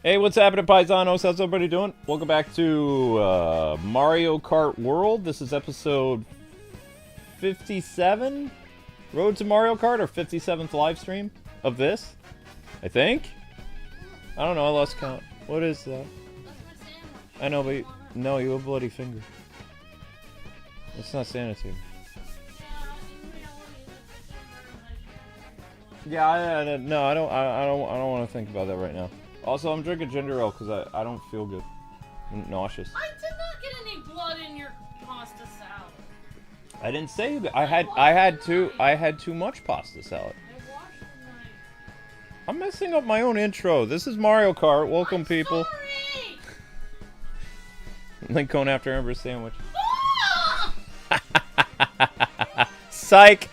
Hey, what's happening, Paisanos? How's everybody doing? Welcome back to Mario Kart World. This is episode 57? Road to Mario Kart, or 57th live stream of this, I think? I don't know, I lost count. What is that? I know, but no, you have a bloody finger. It's not sanitary. Yeah, no, I don't want to think about that right now. Also, I'm drinking ginger ale because I don't feel good. I'm nauseous. I did not get any blood in your pasta salad. I didn't say that. I had too much pasta salad. I washed the knife. I'm messing up my own intro. This is Mario Kart. Welcome, people. Sorry. Link going after Amber's sandwich. Ah! Psych.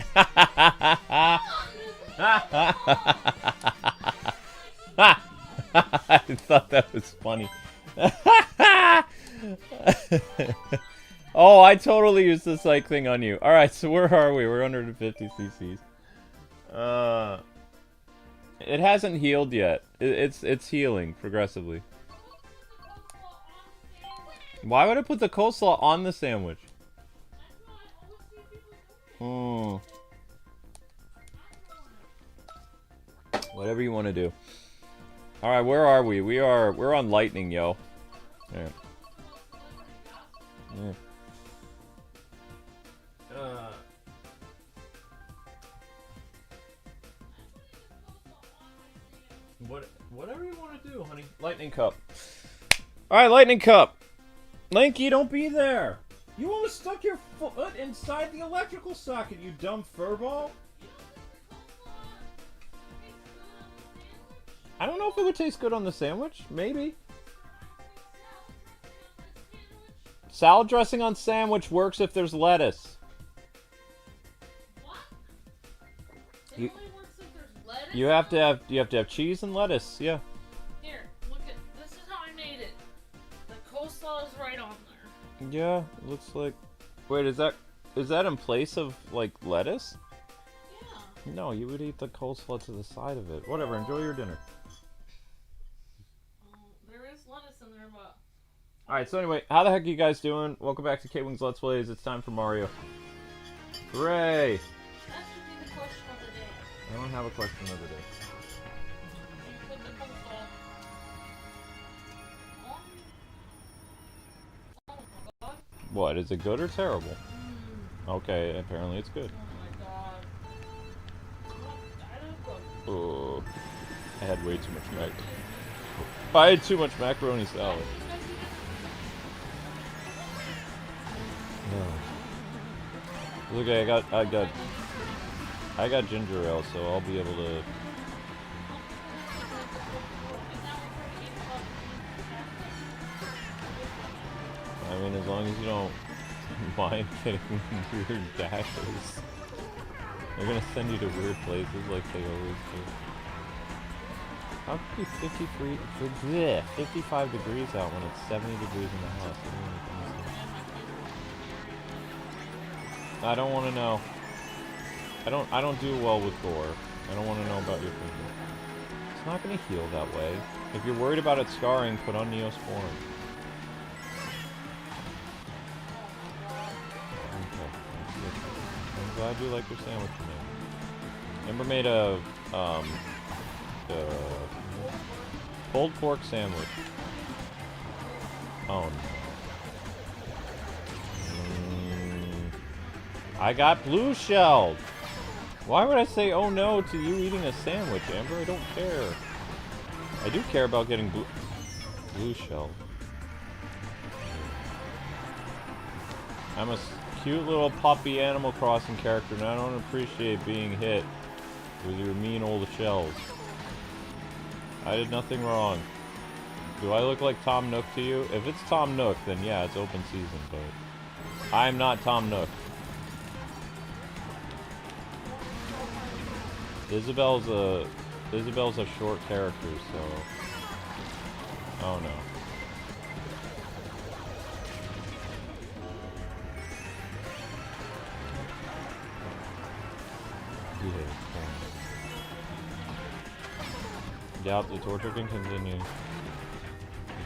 I thought that was funny. Oh, I totally used the psych thing on you. Alright, so where are we? We're under the 50 cc's. It hasn't healed yet. It's healing progressively. Why would I put the coleslaw on the sandwich? Whatever you want to do. Alright, where are we? We're on lightning, yo. Yeah. Whatever you want to do, honey. Lightning cup. Alright, lightning cup. Linky, don't be there. You almost stuck your foot inside the electrical socket, you dumb furball. I don't know if it would taste good on the sandwich. Maybe. Salad dressing on sandwich works if there's lettuce. What? It only works if there's lettuce? You have to have cheese and lettuce. Yeah. Here, look at this is how I made it. The coleslaw is right on there. Yeah, it looks like. Wait, is that in place of like lettuce? Yeah. No, you would eat the coleslaw to the side of it. Whatever. Enjoy your dinner. There is lettuce in there, but... Alright, so anyway, how the heck are you guys doing? Welcome back to Kwingsletsplays. It's time for Mario. Hooray! That should be the question of the day. I don't have a question of the day. You put the coleslaw on. Oh my god. What, is it good or terrible? Okay, apparently it's good. Oh my god. Oh, I had way too much mac. I had too much macaroni salad. No. Look, I got ginger ale, so I'll be able to. I mean, as long as you don't mind getting weird dashes. They're gonna send you to weird places like they always do. How could it be 55 degrees out when it's 70 degrees in the house? I don't want to know. I don't do well with gore. I don't want to know about your finger. It's not going to heal that way. If you're worried about it scarring, put on Neosporin. Okay. I'm glad you like your sandwich, man. Amber made a pulled pork sandwich. Oh no. I got blue shelled. Why would I say oh no to you eating a sandwich, Amber? I don't care. I do care about getting blue shelled. I'm a cute little puppy Animal Crossing character, and I don't appreciate being hit with your mean old shells. I did nothing wrong. Do I look like Tom Nook to you? If it's Tom Nook, then yeah, it's open season, but I'm not Tom Nook. Isabel's a short character, so oh no. Yep, the torture can continue.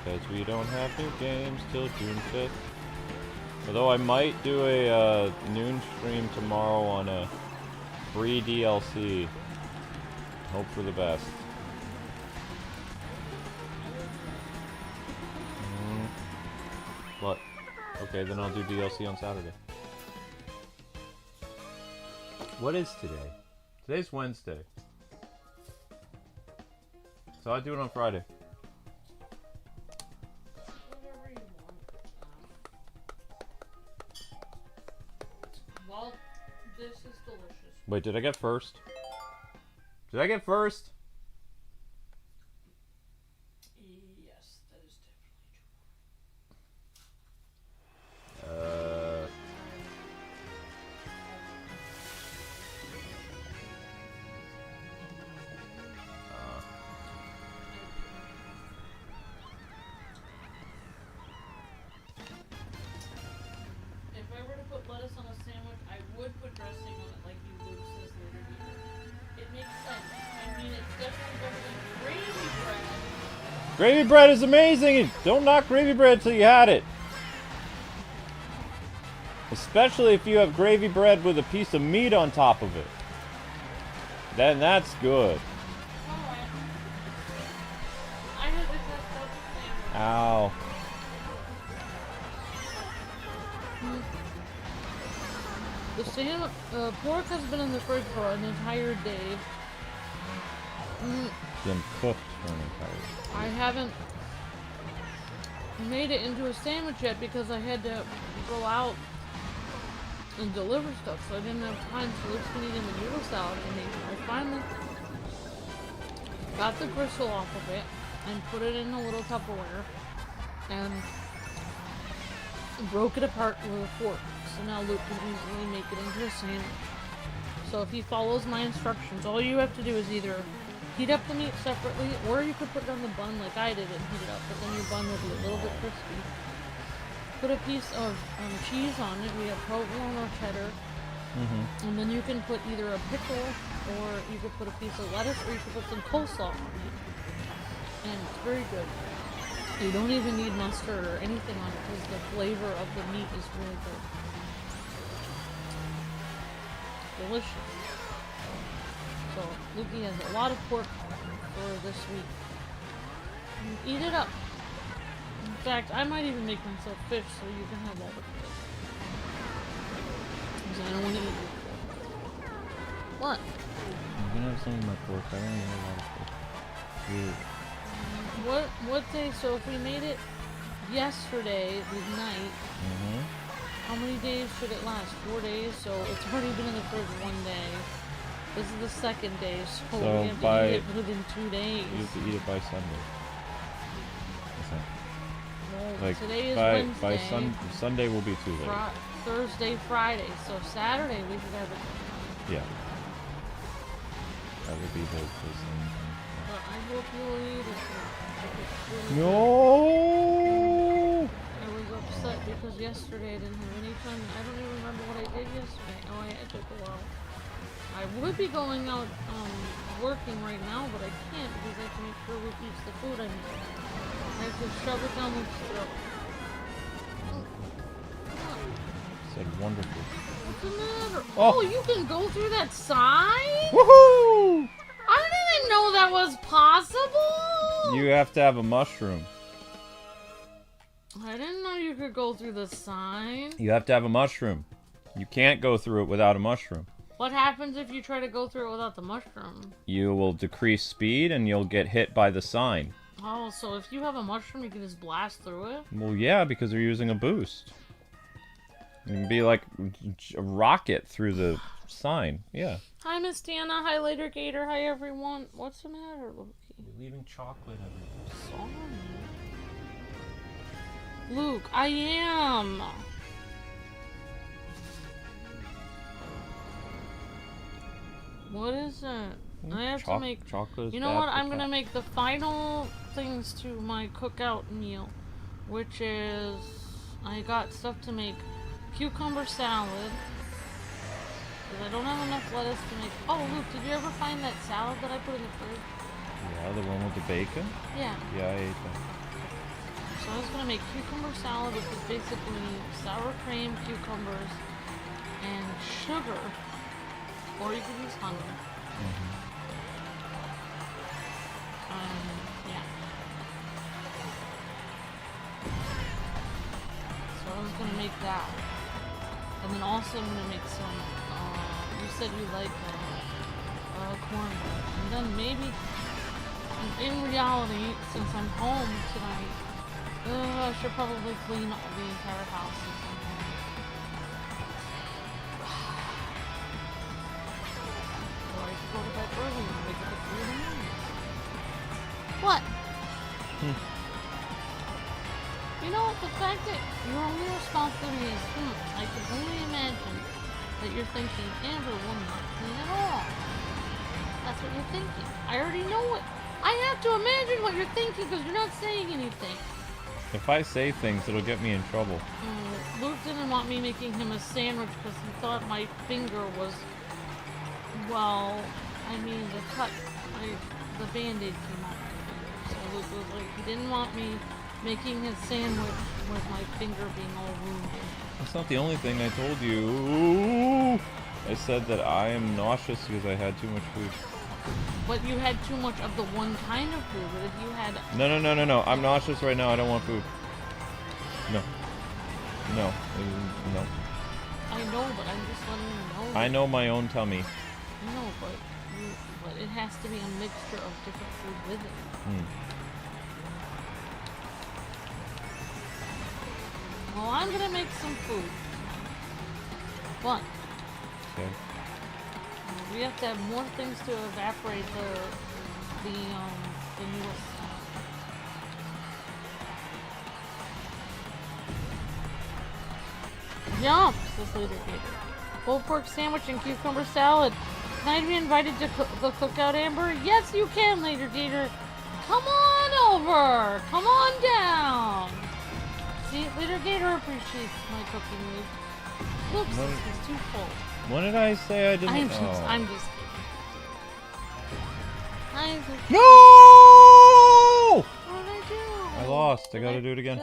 Because we don't have new games till June 5th. Although I might do a noon stream tomorrow on a free DLC. Hope for the best. What? Okay, then I'll do DLC on Saturday. What is today? Today's Wednesday. So I do it on Friday. Whatever you want. Well, this is delicious. Wait, did I get first? Did I get first? Yes, that is definitely true. If I were to put lettuce on a sandwich, I would put dressing on it like you would, says Later Gator. It makes sense. I mean, it's definitely better than gravy bread. Gravy bread is amazing! Don't knock gravy bread till you had it. Especially if you have gravy bread with a piece of meat on top of it. Then that's good. Alright. I had to test out the sandwich. Ow. The pork has been in the fridge for an entire day. Been cooked for an entire day. I haven't made it into a sandwich yet because I had to go out and deliver stuff, so I didn't have time. So Luke's been eating the noodle salad, and I finally got the gristle off of it and put it in a little Tupperware and broke it apart with a fork. So now Luke can easily make it into a sandwich. So if he follows my instructions, all you have to do is either heat up the meat separately, or you could put it on the bun like I did and heat it up, but then your bun will be a little bit crispy. Put a piece of cheese on it. We have provolone or cheddar. And then you can put either a pickle, or you could put a piece of lettuce, or you could put some coleslaw on it. And it's very good. You don't even need mustard or anything on it because the flavor of the meat is really good. Delicious. So, Lukey has a lot of pork for this week. Eat it up. In fact, I might even make myself fish so you can have all the fish. Because I don't want to eat it. What? I'm gonna have some of my pork. I don't even have a lot of pork. What day? So if we made it yesterday, the night, how many days should it last? 4 days? So it's already been in the fridge 1 day. This is the second day, so we have to eat it within 2 days. You have to eat it by Sunday. Well, Like today is by Wednesday. Sunday will be too late. Thursday, Friday. So Saturday we should have it. Yeah. That would be the thing. But I hope you'll eat it. No. I was upset because yesterday I didn't have any time. I don't even remember what I did yesterday. Oh, it took a while. I would be going out working right now, but I can't because I have to make sure Luke eats the food I make. I have to shove it down Luke's throat. Said wonderful. What's the matter? Oh. Oh, you can go through that sign? Woohoo! I didn't know that was possible! You have to have a mushroom. I didn't know you could go through the sign. You have to have a mushroom. You can't go through it without a mushroom. What happens if you try to go through it without the mushroom? You will decrease speed and you'll get hit by the sign. Oh, so if you have a mushroom, you can just blast through it? Well, yeah, because they're using a boost. You can be like a rocket through the sign. Yeah. Hi, Miss Dana. Hi, Later Gator. Hi, everyone. What's the matter, Loki? You're leaving chocolate everywhere. Sorry. Luke, I am. What is it? I have to make... Chocolate is You know bad what? for I'm going to cat. make the final things to my cookout meal, which is... I got stuff to make cucumber salad. Because I don't have enough lettuce to make... Oh, Luke, did you ever find that salad that I put in the fridge? Yeah, the one with the bacon? Yeah. Yeah, I ate that. So I was gonna make cucumber salad, which is basically sour cream, cucumbers, and sugar. Or you could use honey. Yeah. So I was gonna make that. And then also I'm gonna make some, you said you like cornbread. And then maybe, in reality, since I'm home tonight, I should probably clean the entire house since I'm home. Or I could go to bed early and wake up at 3 in the morning. What? You know, the fact that your only responsibility is, I can only imagine that you're thinking, Amber will not clean at all. That's what you're thinking. I already know it. I have to imagine what you're thinking because you're not saying anything. If I say things, it'll get me in trouble. Luke didn't want me making him a sandwich because he thought my finger was, well, I mean, the Band-Aid came off my finger. So Luke was like, he didn't want me making his sandwich with my finger being all wounded. That's not the only thing I told you. I said that I am nauseous because I had too much food. But you had too much of the one kind of food. But if you had... No. I'm nauseous right now. I don't want food. No. No. I know, but I'm just letting you know. I know my own tummy. No, but it has to be a mixture of different food with it. Well, I'm gonna make some food. But Okay. we have to have more things to evaporate the newest. Yum! Says Leader Gator. Pulled pork sandwich and cucumber salad. Can I be invited to the cookout, Amber? Yes, you can, Leader Gator. Come on over. Come on down. See, Leader Gator appreciates my cooking mood. Oops, it's too full. What did I say I didn't? I'm just kidding. No! What did I do? I lost. I gotta do it again.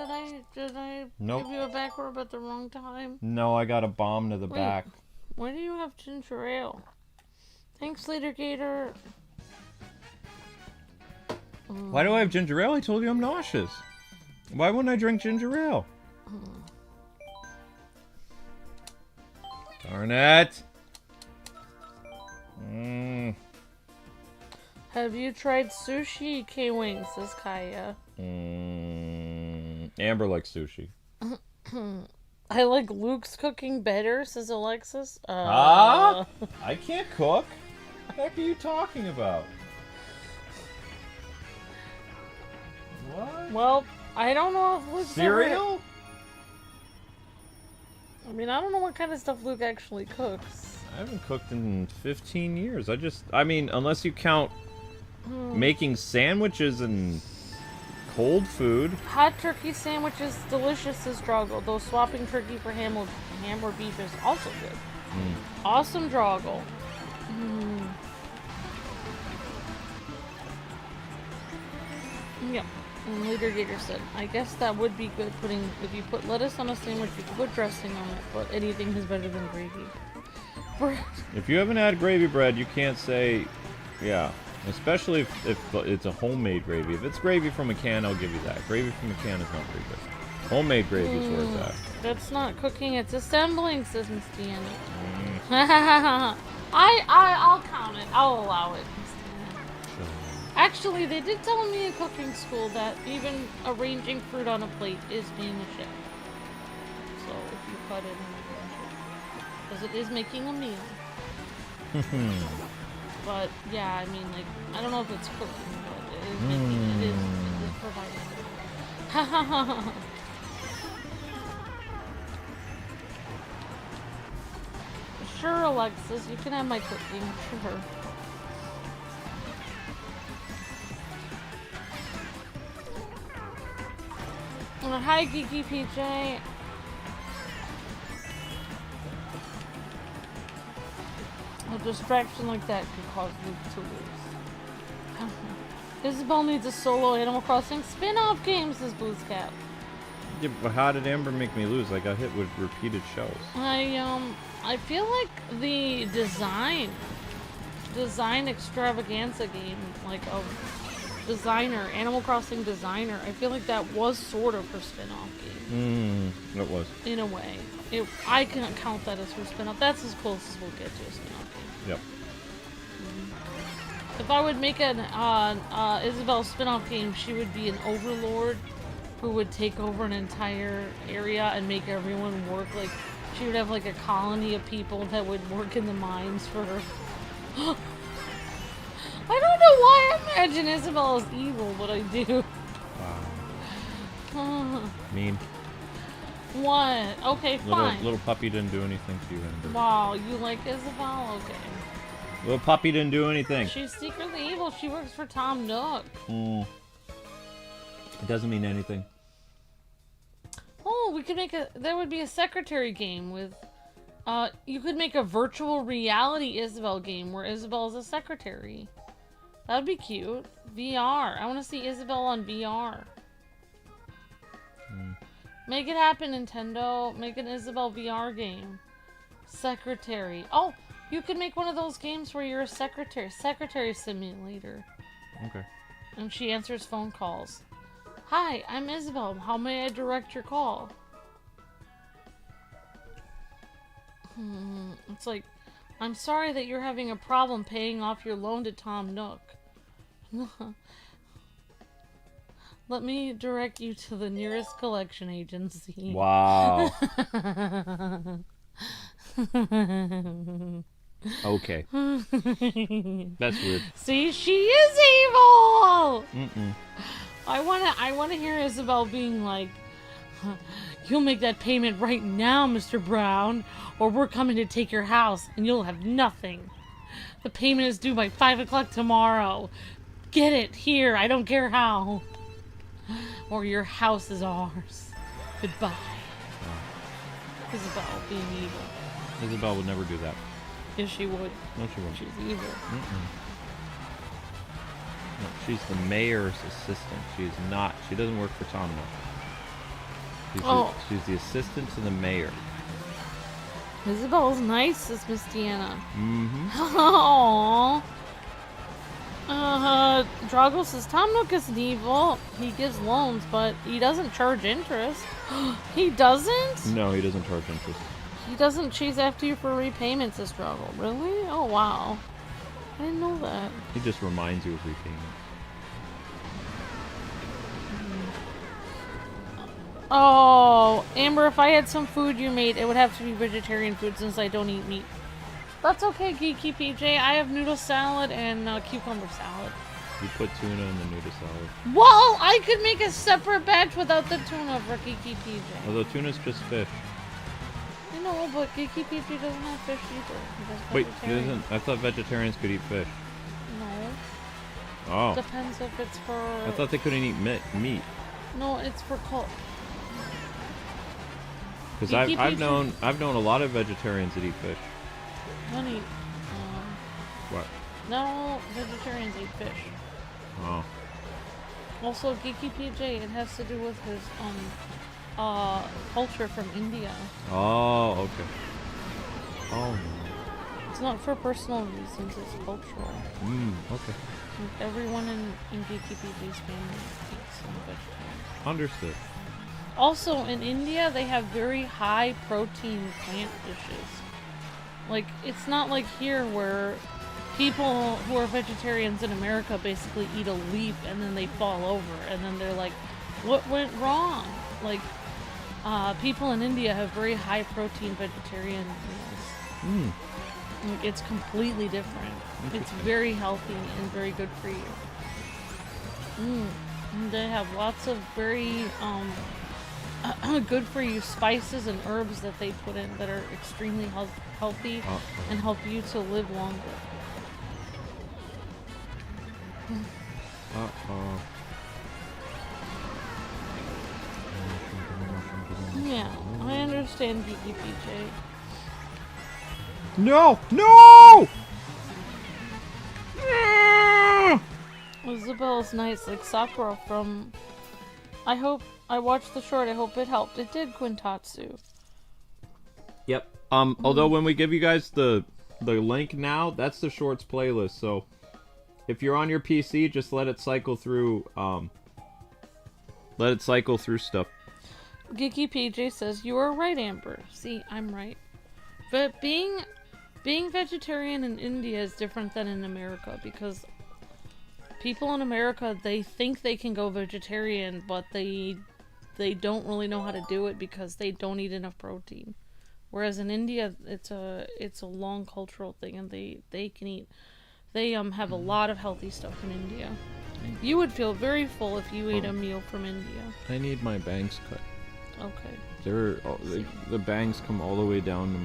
Did I Nope. give you a back rub at the wrong time? No, I got a bomb to the back. Why do you have ginger ale? Thanks, Leader Gator. Why do I have ginger ale? I told you I'm nauseous. Why wouldn't I drink ginger ale? Darn it! Have you tried sushi, Kwings? Says Kaya. Amber likes sushi. I like Luke's cooking better, says Alexis. I can't cook. What the heck are you talking about? What? Well, I don't know if Luke's Cereal? I mean, I don't know what kind of stuff Luke actually cooks. I haven't cooked in 15 years. I mean, unless you count making sandwiches and cold food. Hot turkey sandwiches, delicious as Droggle, though swapping turkey for ham or beef is also good. Awesome Droggle. Yep. And Leader Gator said, I guess that would be good if you put lettuce on a sandwich, you could put dressing on it, but anything is better than gravy. If you haven't had gravy bread, you can't say, yeah. Especially if it's a homemade gravy. If it's gravy from a can, I'll give you that. Gravy from a can is not very good. Homemade gravy is where it's at. That's not cooking, it's assembling, says Miss Deanna. I'll count it. I'll allow it, Miss Deanna. Actually, they did tell me in cooking school that even arranging fruit on a plate is being a chef. So if you cut it and arrange it. Because it is making a meal. But yeah, I mean, like, I don't know if it's cooking, but it is making, it is providing. Sure, Alexis, you can have my cooking, sure. Hi, Geeky PJ. A distraction like that could cause Luke to lose. Isabel needs a solo Animal Crossing spin-off game, says Blue's Cat. Yeah, but how did Amber make me lose? I got hit with repeated shells. I feel like the design extravaganza game, like of designer, Animal Crossing designer, I feel like that was sort of her spin-off game. It was. In a way. I can't count that as her spin-off. That's as close as we'll get to a spin-off game. Yep. If I would make an Isabelle spin-off game, she would be an overlord who would take over an entire area and make everyone work. Like, she would have like a colony of people that would work in the mines for her. I don't know why I imagine Isabelle as evil, but I do. Wow. Mean. What? Okay, fine. Little puppy didn't do anything to you, Amber. Wow, you like Isabelle? Okay. Little puppy didn't do anything. She's secretly evil. She works for Tom Nook. It doesn't mean anything. Oh, we could make there would be a secretary game with, you could make a virtual reality Isabelle game where Isabelle is a secretary. That'd be cute. VR. I want to see Isabelle on VR. Make it happen, Nintendo. Make an Isabelle VR game. Secretary. Oh, you could make one of those games where you're a secretary. Secretary simulator. Okay. And she answers phone calls. Hi, I'm Isabelle. How may I direct your call? It's like, I'm sorry that you're having a problem paying off your loan to Tom Nook. Let me direct you to the nearest collection agency. Wow. Okay. That's weird. See, she is evil! I wanna hear Isabelle being like, you'll make that payment right now, Mr. Brown, or we're coming to take your house and you'll have nothing. The payment is due by 5 o'clock tomorrow. Get it here, I don't care how. Or your house is ours. Goodbye. Isabelle being evil. Isabelle would never do that. Yes, she would. No, she wouldn't. She's evil. No, she's the mayor's assistant. She doesn't work for Tom Nook. She's the assistant to the mayor. Isabelle's nice, says Miss Deanna. Aww. Drago says Tom Nook isn't evil. He gives loans, but he doesn't charge interest. He doesn't? No, he doesn't charge interest. He doesn't chase after you for repayments, says Drago. Really? Oh, wow. I didn't know that. He just reminds you of repayment. Oh, Amber, if I had some food you made, it would have to be vegetarian food since I don't eat meat. That's okay, Geeky PJ. I have noodle salad and cucumber salad. You put tuna in the noodle salad. Well, I could make a separate batch without the tuna for Geeky PJ. Although tuna's just fish. I know, but Geeky PJ doesn't have fish either. Wait, he doesn't? I thought vegetarians could eat fish. No. Oh. Depends if it's for... I thought they couldn't eat meat. No, it's for cook. Because I've known a lot of vegetarians that eat fish. Honey, what? No, vegetarians eat fish. Oh. Also, Geeky PJ, it has to do with his culture from India. Oh, okay. Oh. It's not for personal reasons; it's cultural. Okay. Like everyone in Geeky PJ's family eats some vegetarian. Understood. Also, in India, they have very high protein plant dishes. Like, it's not like here where people who are vegetarians in America basically eat a leaf and then they fall over and then they're like, what went wrong? Like, people in India have very high protein vegetarian meals. Like, it's completely different. It's very healthy and very good for you. And they have lots of very good for you spices and herbs that they put in that are extremely healthy and help you to live longer. Yeah, I understand, Geeky PJ. No! No! Isabelle's nice, like Sakura from I watched the short. I hope it helped. It did, Quintatsu. Yep. Although when we give you guys the link now, that's the shorts playlist. So if you're on your PC, just let it cycle through. Let it cycle through stuff. Geeky PJ says you are right, Amber. See, I'm right. But being vegetarian in India is different than in America because people in America, they think they can go vegetarian, but they don't really know how to do it because they don't eat enough protein. Whereas in India, it's a long cultural thing, and they can eat. They have a lot of healthy stuff in India. You would feel very full if you ate a meal from India. I need my bangs cut. Okay. The bangs come all the way down to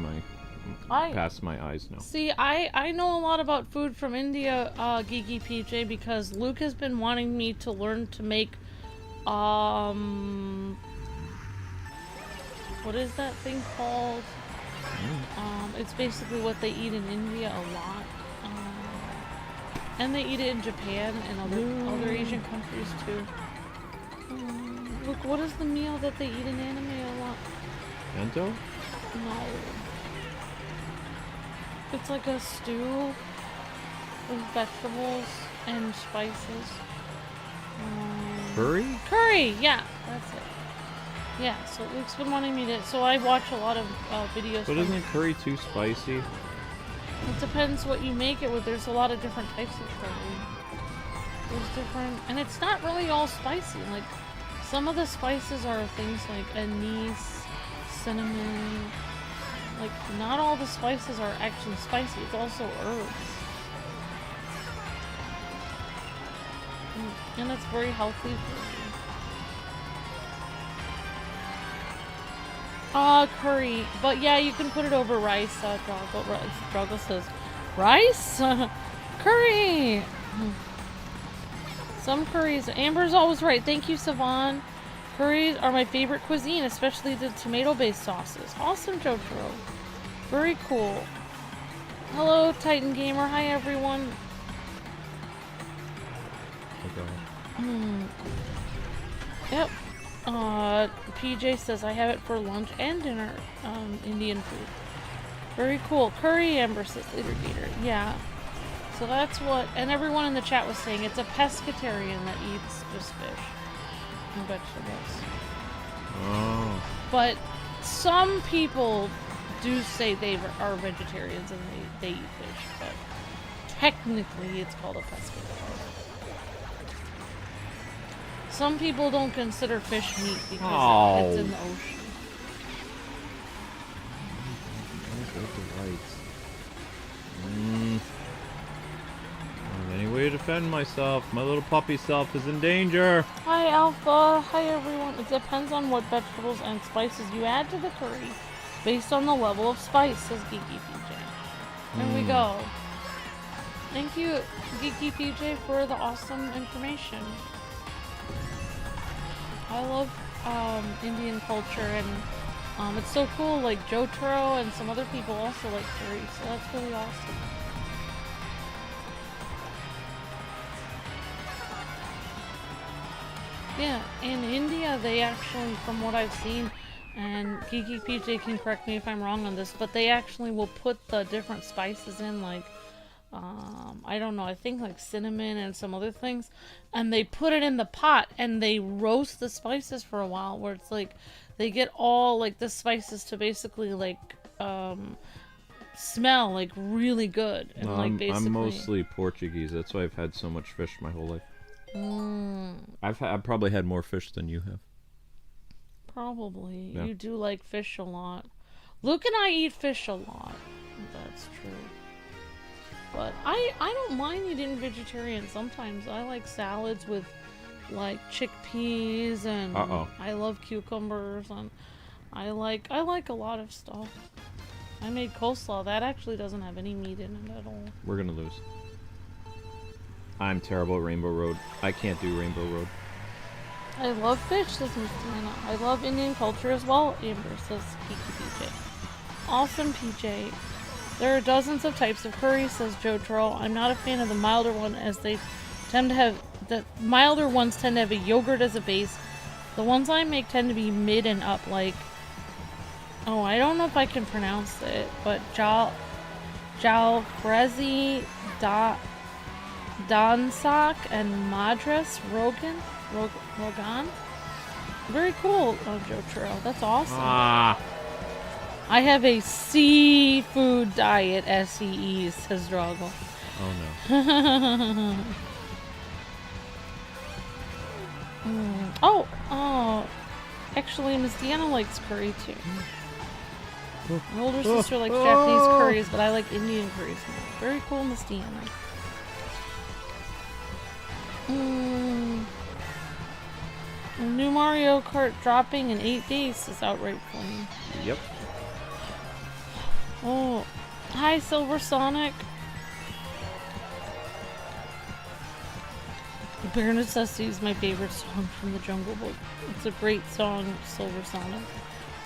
past my eyes now. See, I know a lot about food from India, Geeky PJ, because Luke has been wanting me to learn to make, what is that thing called? It's basically what they eat in India a lot. And they eat it in Japan and other Asian countries too. Look, what is the meal that they eat in anime a lot? Bento? No. It's like a stew with vegetables and spices. Curry? Curry, yeah, that's it. Yeah, so Luke's been wanting me to. So I watch a lot of videos. But isn't curry too spicy? It depends what you make it with. There's a lot of different types of curry. There's different, and it's not really all spicy. Like some of the spices are things like anise, cinnamon. Like not all the spices are actually spicy. It's also herbs, and it's very healthy for you. Curry. But yeah, you can put it over rice. Droggle says, rice? Curry! Some curries. Amber's always right. Thank you, Savon. Curries are my favorite cuisine, especially the tomato-based sauces. Awesome, Jotaro. Very cool. Hello, Titan Gamer. Hi, everyone. Yep. PJ says I have it for lunch and dinner. Indian food. Very cool. Curry, Amber says later gator. Yeah. So that's what, and everyone in the chat was saying it's a pescatarian that eats just fish and vegetables. Oh. But some people do say they are vegetarians and they eat fish, but technically it's called a pescatarian. Some people don't consider fish meat because it's in the ocean. Any way to defend myself? My little puppy self is in danger. Hi, Alpha. Hi, everyone. It depends on what vegetables and spices you add to the curry, based on the level of spice, says Geeky PJ. There we go. Thank you, Geeky PJ, for the awesome information. I love Indian culture, and it's so cool. Like Jotaro and some other people also like curry, so that's really awesome. Yeah, in India, they actually, from what I've seen, and Geeky PJ can correct me if I'm wrong on this, but they actually will put the different spices in, like, I don't know, I think like cinnamon and some other things, and they put it in the pot, and they roast the spices for a while, where it's like, they get all, like, the spices to basically, like, smell, like, really good, and, like, basically... I'm mostly Portuguese, that's why I've had so much fish my whole life. I've probably had more fish than you have. Probably. Yeah. You do like fish a lot. Luke and I eat fish a lot. That's true. But I don't mind eating vegetarian sometimes. I like salads with like chickpeas and I love cucumbers and I like a lot of stuff. I made coleslaw. That actually doesn't have any meat in it at all. We're gonna lose. I'm terrible at Rainbow Road. I can't do Rainbow Road. I love fish, says Miss Diana. I love Indian culture as well, Amber, says Kiki PJ. Awesome, PJ. There are dozens of types of curry, says Jotaro. I'm not a fan of the milder one, as they tend to have... The milder ones tend to have a yogurt as a base, The ones I make tend to be mid and up, like... Oh, I don't know if I can pronounce it, but Jalfrezi, Donsak, and Madras Rogan? Very cool, Joe Churro. That's awesome. Ah. I have a seafood diet, SEE, says Drago. Oh no. Oh. Actually, Miss Deanna likes curry too. My older sister likes Japanese curries, but I like Indian curries more. Very cool, Miss Deanna. New Mario Kart dropping in 8 days is outright flame. Yep. Oh, hi, Silver Sonic. Bare Necessity is my favorite song from the Jungle Book. It's a great song, Silver Sonic.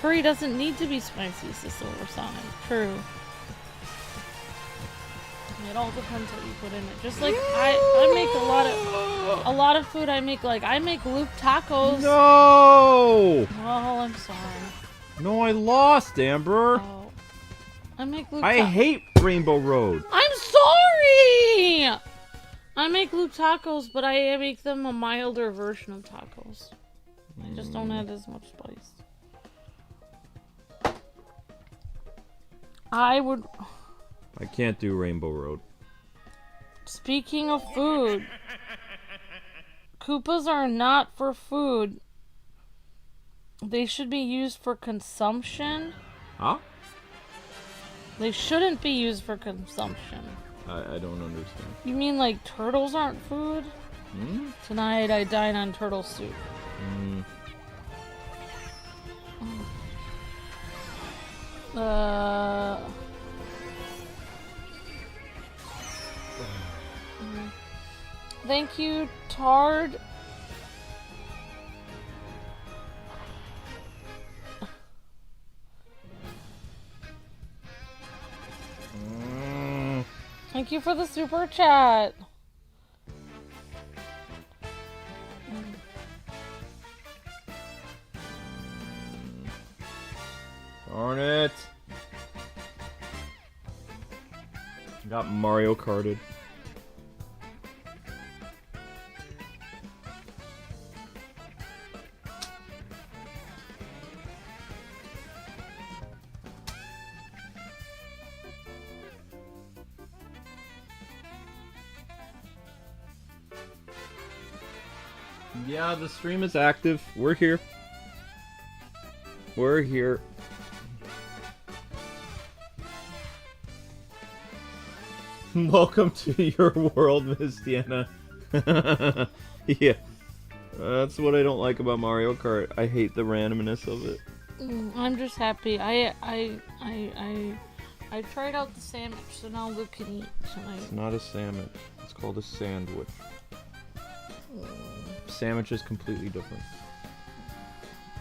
Curry doesn't need to be spicy, says Silver Sonic. True. It all depends what you put in it. Just like I make a lot of food. I make Luke tacos. No. Oh, I'm sorry. No, I lost, Amber. Oh, I make Luke. I hate Rainbow Road. I'm sorry. I make Luke tacos, but I make them a milder version of tacos. I just don't add as much spice. I can't do Rainbow Road. Speaking of food, Koopas are not for food. They should be used for consumption. Huh? They shouldn't be used for consumption. I don't understand. You mean like turtles aren't food? Hmm? Tonight I dine on turtle soup. Hmm. Thank you, Tard. Thank you for the super chat. Darn it. Got Mario Karted. Yeah, the stream is active. We're here. We're here. Welcome to your world, Miss Deanna. Yeah. That's what I don't like about Mario Kart. I hate the randomness of it. I'm just happy. I tried out the sandwich, so now Luke can eat tonight. It's not a sandwich. It's called a sandwich. Sandwich is completely different.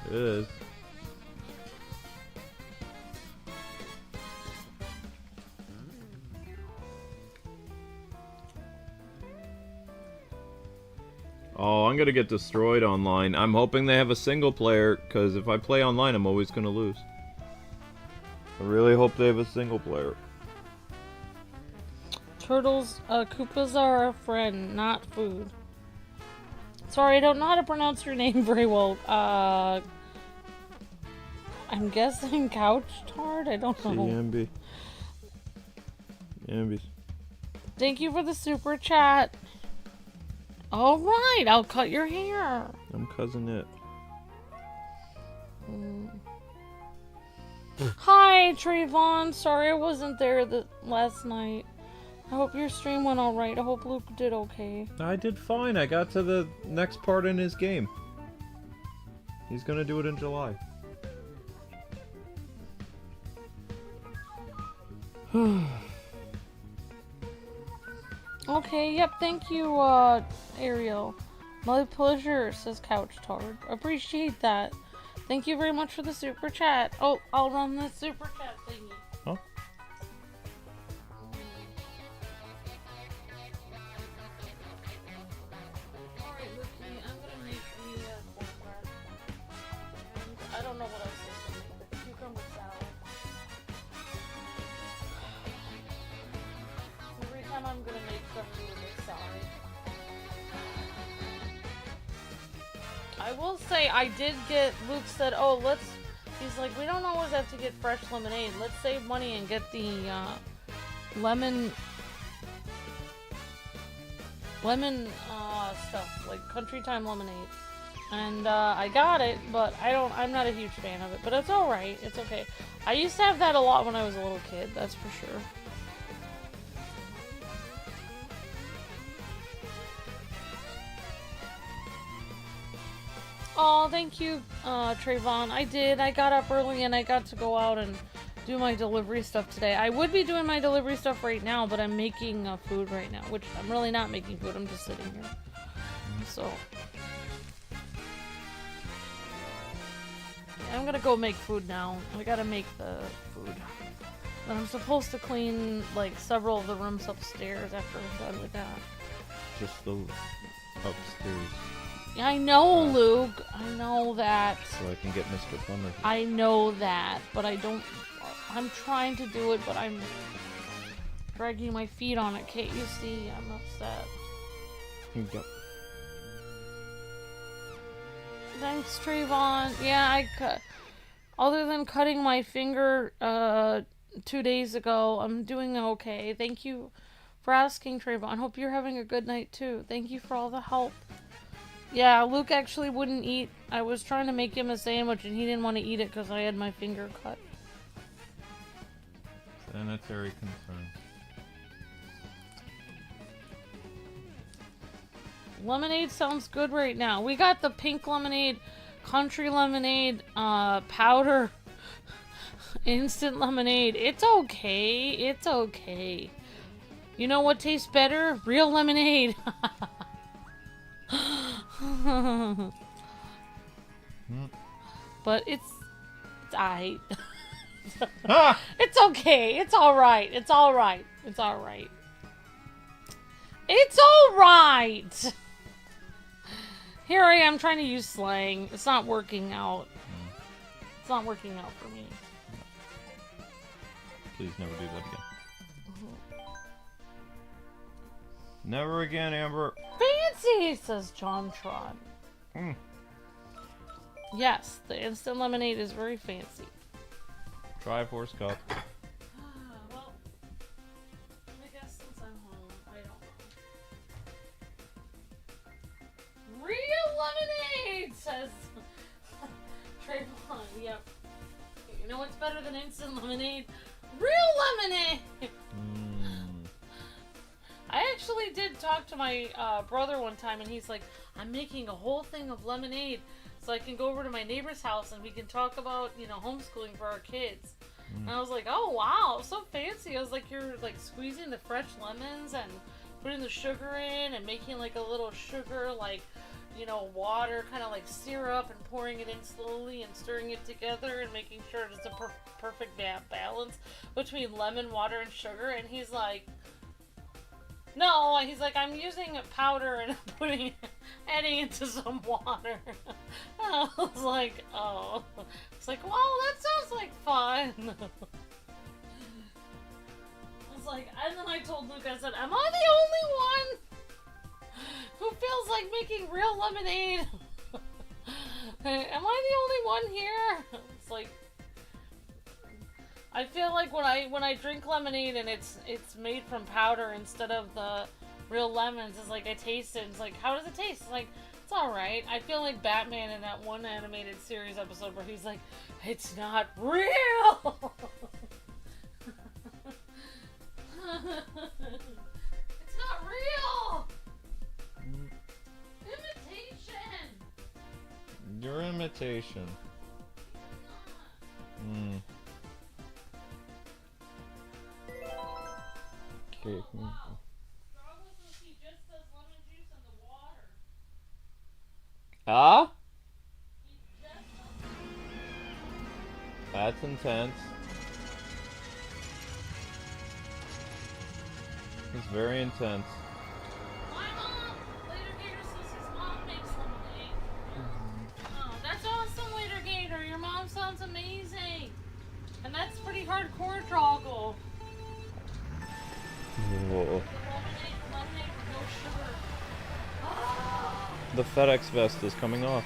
It is. Oh, I'm gonna get destroyed online. I'm hoping they have a single player, because if I play online, I'm always gonna lose. I really hope they have a single player. Turtles, Koopas are a friend, not food. Sorry, I don't know how to pronounce your name very well. I'm guessing Couch Tard? I don't know. CMB. Ambies. Thank you for the super chat. Alright, I'll cut your hair. I'm cousin it. Hi, Trayvon. Sorry I wasn't there last night. I hope your stream went alright. I hope Luke did okay. I did fine. I got to the next part in his game. He's gonna do it in July. Okay, yep, thank you, Ariel. My pleasure, says Couch Tard. Appreciate that. Thank you very much for the super chat. Oh, I'll run the super chat thingy. Huh? Alright, Luke, I'm gonna make the cornbread. I will say I did get, Luke said, oh, he's like, we don't always have to get fresh lemonade. Let's save money and get the lemon stuff, like Country Time lemonade. And I got it, but I'm not a huge fan of it. But it's alright, it's okay. I used to have that a lot when I was a little kid, that's for sure. Oh, thank you, Trayvon. I did. I got up early and I got to go out and do my delivery stuff today. I would be doing my delivery stuff right now, but I'm making food right now, which I'm really not making food. I'm just sitting here. So I'm gonna go make food now. I gotta make the food. And I'm supposed to clean like several of the rooms upstairs after I'm done with that. Just the upstairs. I know, Luke. I know that. So I can get Mr. Plumber. I know that, but I don't. I'm trying to do it, but I'm dragging my feet on it. Can't you see? I'm upset. Yep. Thanks, Trayvon. Yeah, I cut. Other than cutting my finger 2 days ago, I'm doing okay. Thank you for asking, Trayvon. Hope you're having a good night too. Thank you for all the help. Yeah, Luke actually wouldn't eat. I was trying to make him a sandwich and he didn't want to eat it because I had my finger cut. Sanitary concerns. Lemonade sounds good right now. We got the pink lemonade, country lemonade, powder, instant lemonade. It's okay. It's okay. You know what tastes better? Real lemonade. But it's aight. It's okay. It's alright. It's alright. It's alright. It's alright! Here I am trying to use slang. It's not working out. It's not working out for me. Please never do that again. Never again, Amber. Fancy, says John Tron. Yes, the instant lemonade is very fancy. TRIFORCE cup. Well, I guess since I'm home, I don't know. Real lemonade, says Trayvon. Yep. You know what's better than instant lemonade? Real lemonade! I actually did talk to my brother one time, and he's like, I'm making a whole thing of lemonade so I can go over to my neighbor's house and we can talk about, you know, homeschooling for our kids. And I was like, oh wow, so fancy. I was like, you're like squeezing the fresh lemons and putting the sugar in and making like a little sugar, like, you know, water, kind of like syrup, and pouring it in slowly and stirring it together and making sure it's a perfect balance between lemon, water, and sugar. And he's like, no, he's like, I'm using powder and adding it to some water. I was like, oh. It's like, well, that sounds like fun. I was like, and then I told Luke, I said, am I the only one who feels like making real lemonade? Am I the only one here? It's like, I feel like when I drink lemonade and it's made from powder instead of the real lemons, it's like I taste it. It's like, how does it taste? It's like, it's alright. I feel like Batman in that one animated series episode where he's like, it's not real! It's not real! Imitation! Your imitation. Okay. Ah? That's intense. It's very intense. My mom, Later Gator says his mom makes lemonade. Oh, that's awesome, Later Gator. Your mom sounds amazing. And that's pretty hardcore, Troggle. Whoa. Lemonade with no sugar. The FedEx vest is coming off.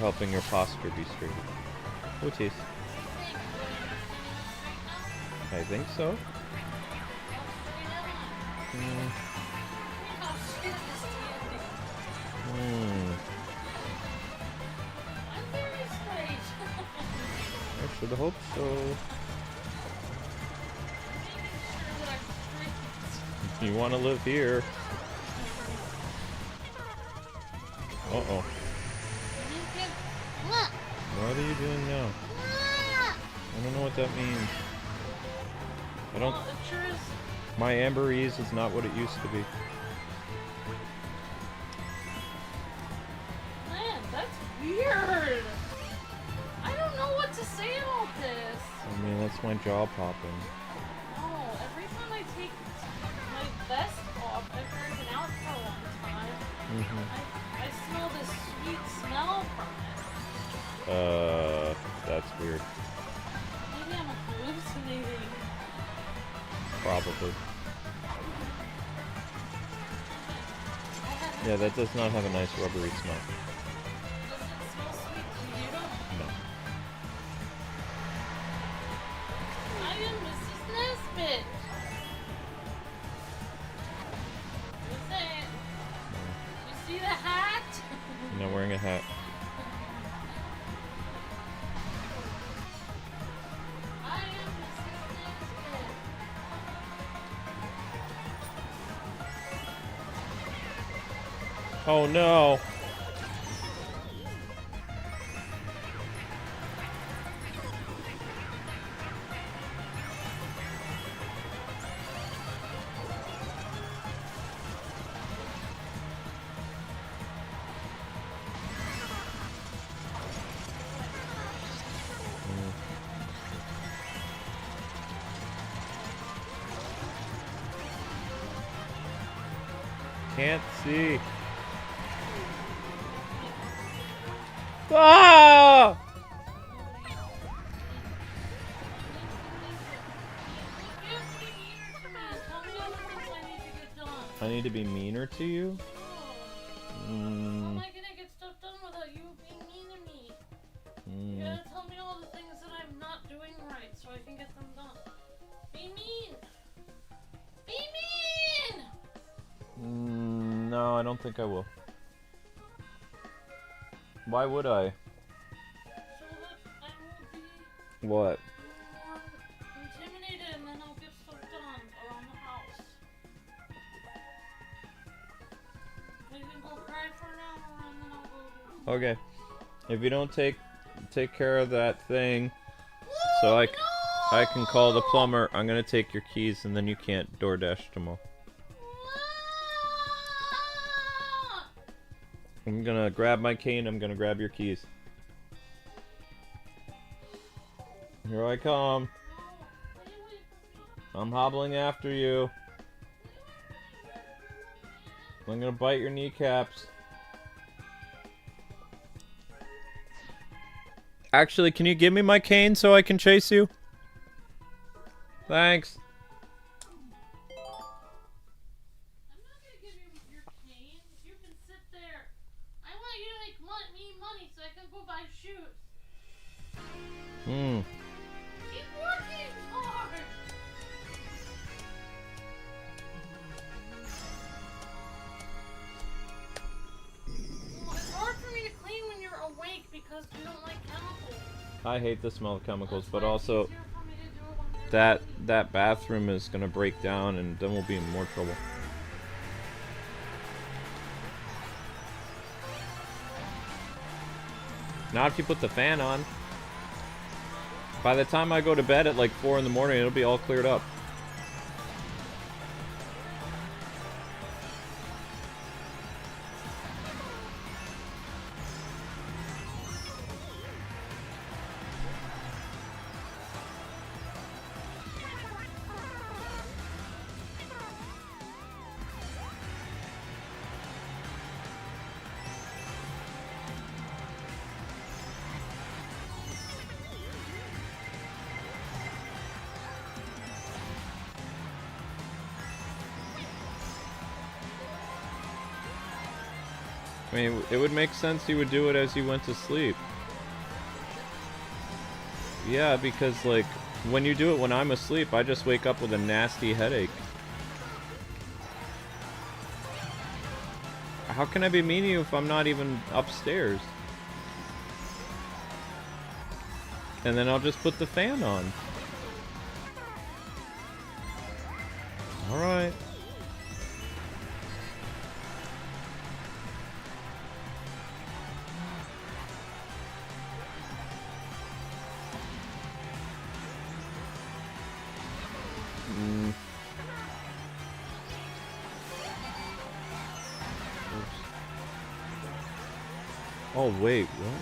helping your posture be straight. Otis. I think so. I should hope so. You want to live here. Uh-oh. What are you doing now? I don't know what that means. I don't... Well, it sure is. My Amberese is not what it used to be. Man, that's weird. I don't know what to say about this. I mean, that's my jaw popping. No, every time I take my vest off after I've been out for a long time, I smell this sweet smell from it. That's weird. Maybe I'm hallucinating. Probably. Yeah, that does not have a nice rubbery smell. Does it smell sweet to you? No. I am Mrs. Nesbit. What's it? You see the hat? I'm not wearing a hat. I am Mrs. Nesbit. Oh no! Can't see. Ah! You have to be meaner to me. Tell me all the things I need to get done. I need to be meaner to you? How am I gonna get stuff done without you being mean to me? You gotta tell me all the things that I'm not doing right so I can get them done. Be mean! Be mean! No, I don't think I will. Why would I? So that I will be What? more intimidated and then I'll get stuff done around the house. We can go cry for an hour and then I'll go. Okay. If you don't take care of that thing, so I can call the plumber, I'm gonna take your keys and then you can't DoorDash tomorrow. I'm gonna grab my cane, I'm gonna grab your keys. Here I come. I'm hobbling after you. I'm gonna bite your kneecaps. Actually, can you give me my cane so I can chase you? Thanks. I'm not gonna give you your cane. You can sit there. I want you to make me money so I can go buy shoes. Keep working hard. Well, it's hard for me to clean when you're awake because you don't like chemicals. I hate the smell of chemicals, but That's why also it's easier for me to do it when you're that bathroom is gonna break down and then we'll be in more trouble. Not if you put the fan on. By the time I go to bed at like 4 in the morning, it'll be all cleared up. I mean, it would make sense he would do it as he went to sleep. Yeah, because, like, when you do it when I'm asleep, I just wake up with a nasty headache. How can I be mean to you if I'm not even upstairs? And then I'll just put the fan on. Alright. Oh, wait, what?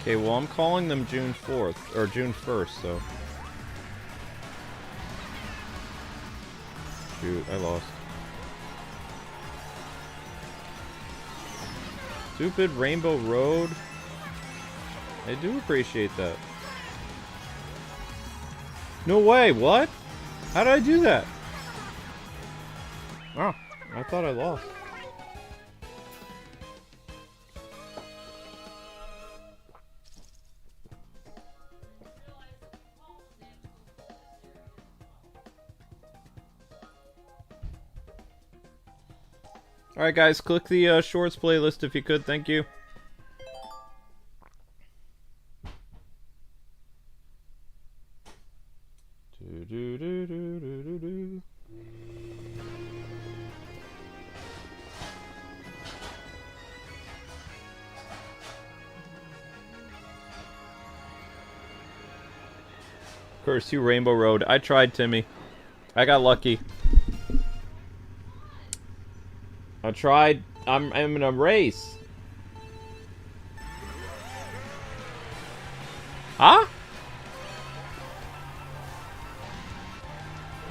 Okay, well, I'm calling them June 4th, or June 1st, so... Shoot, I lost. Stupid Rainbow Road. I do appreciate that. No way, what? How did I do that? Oh, I thought I lost. Alright guys, click the shorts playlist if you could, thank you. Curse you, Rainbow Road. I tried, Timmy. I got lucky. I tried. I'm in a race. Huh?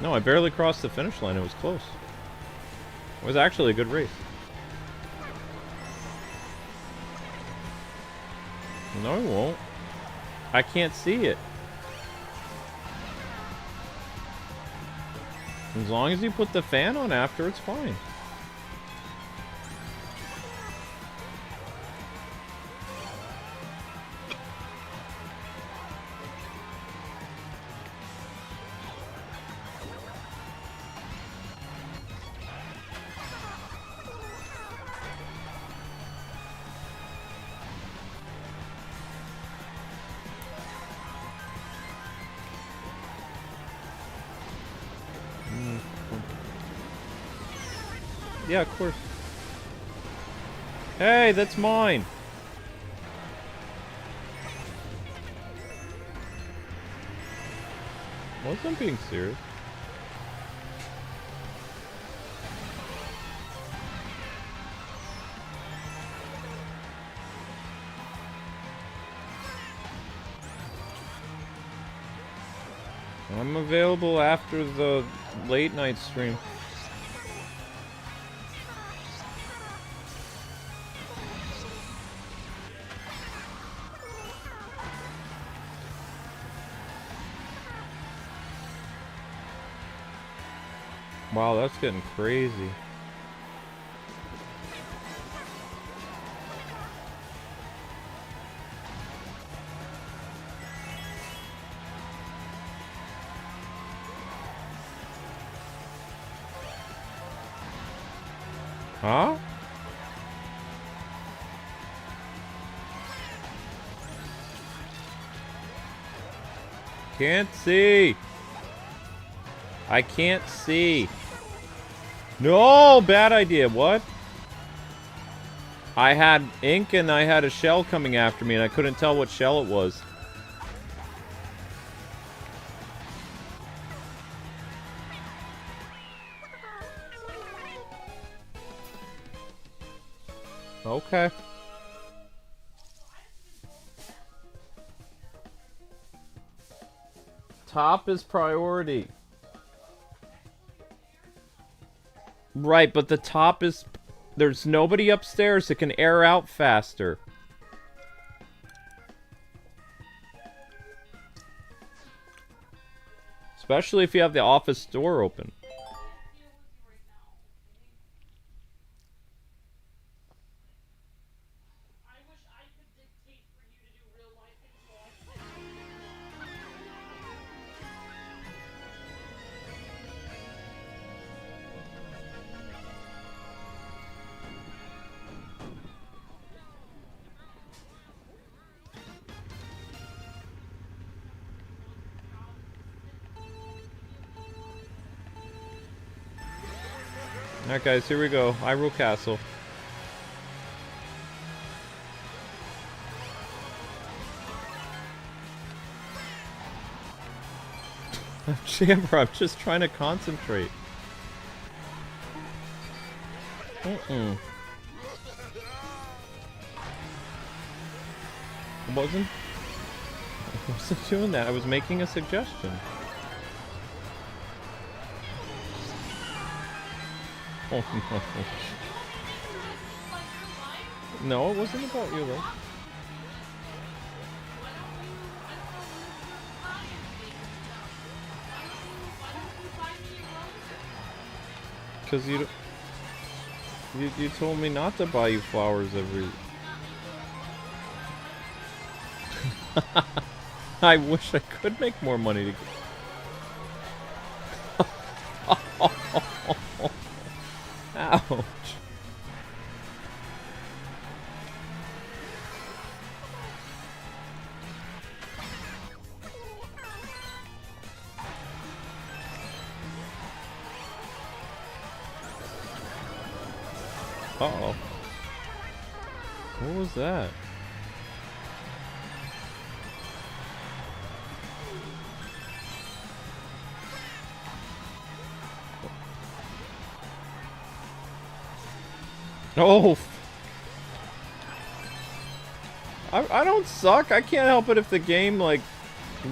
No, I barely crossed the finish line. It was close. It was actually a good race. No, it won't. I can't see it. As long as you put the fan on after, it's fine. Yeah, of course. Hey, that's mine. Wasn't being serious. I'm available after the late night stream. Wow, that's getting crazy. Huh? Can't see. I can't see. No, bad idea. What? I had ink and I had a shell coming after me and I couldn't tell what shell it was. Okay. Top is priority. Right, but the top is... There's nobody upstairs that can air out faster. Especially if you have the office door open. Alright guys, here we go. Hyrule Castle. Chamber, I'm just trying to concentrate. I wasn't doing that. I was making a suggestion. Oh no. No, it wasn't about you though. Because you told me not to buy you flowers every... I wish I could make more money to get... Ouch. Uh-oh. What was that? Oh! I don't suck. I can't help it if the game, like,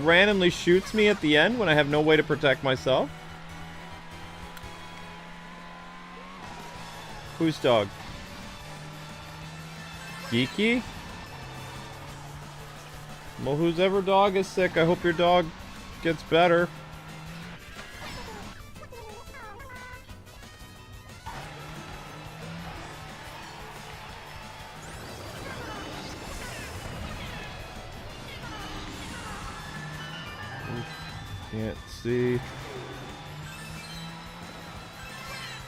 randomly shoots me at the end when I have no way to protect myself. Whose dog? Geeky? Well, whose ever dog is sick, I hope your dog gets better. Can't see.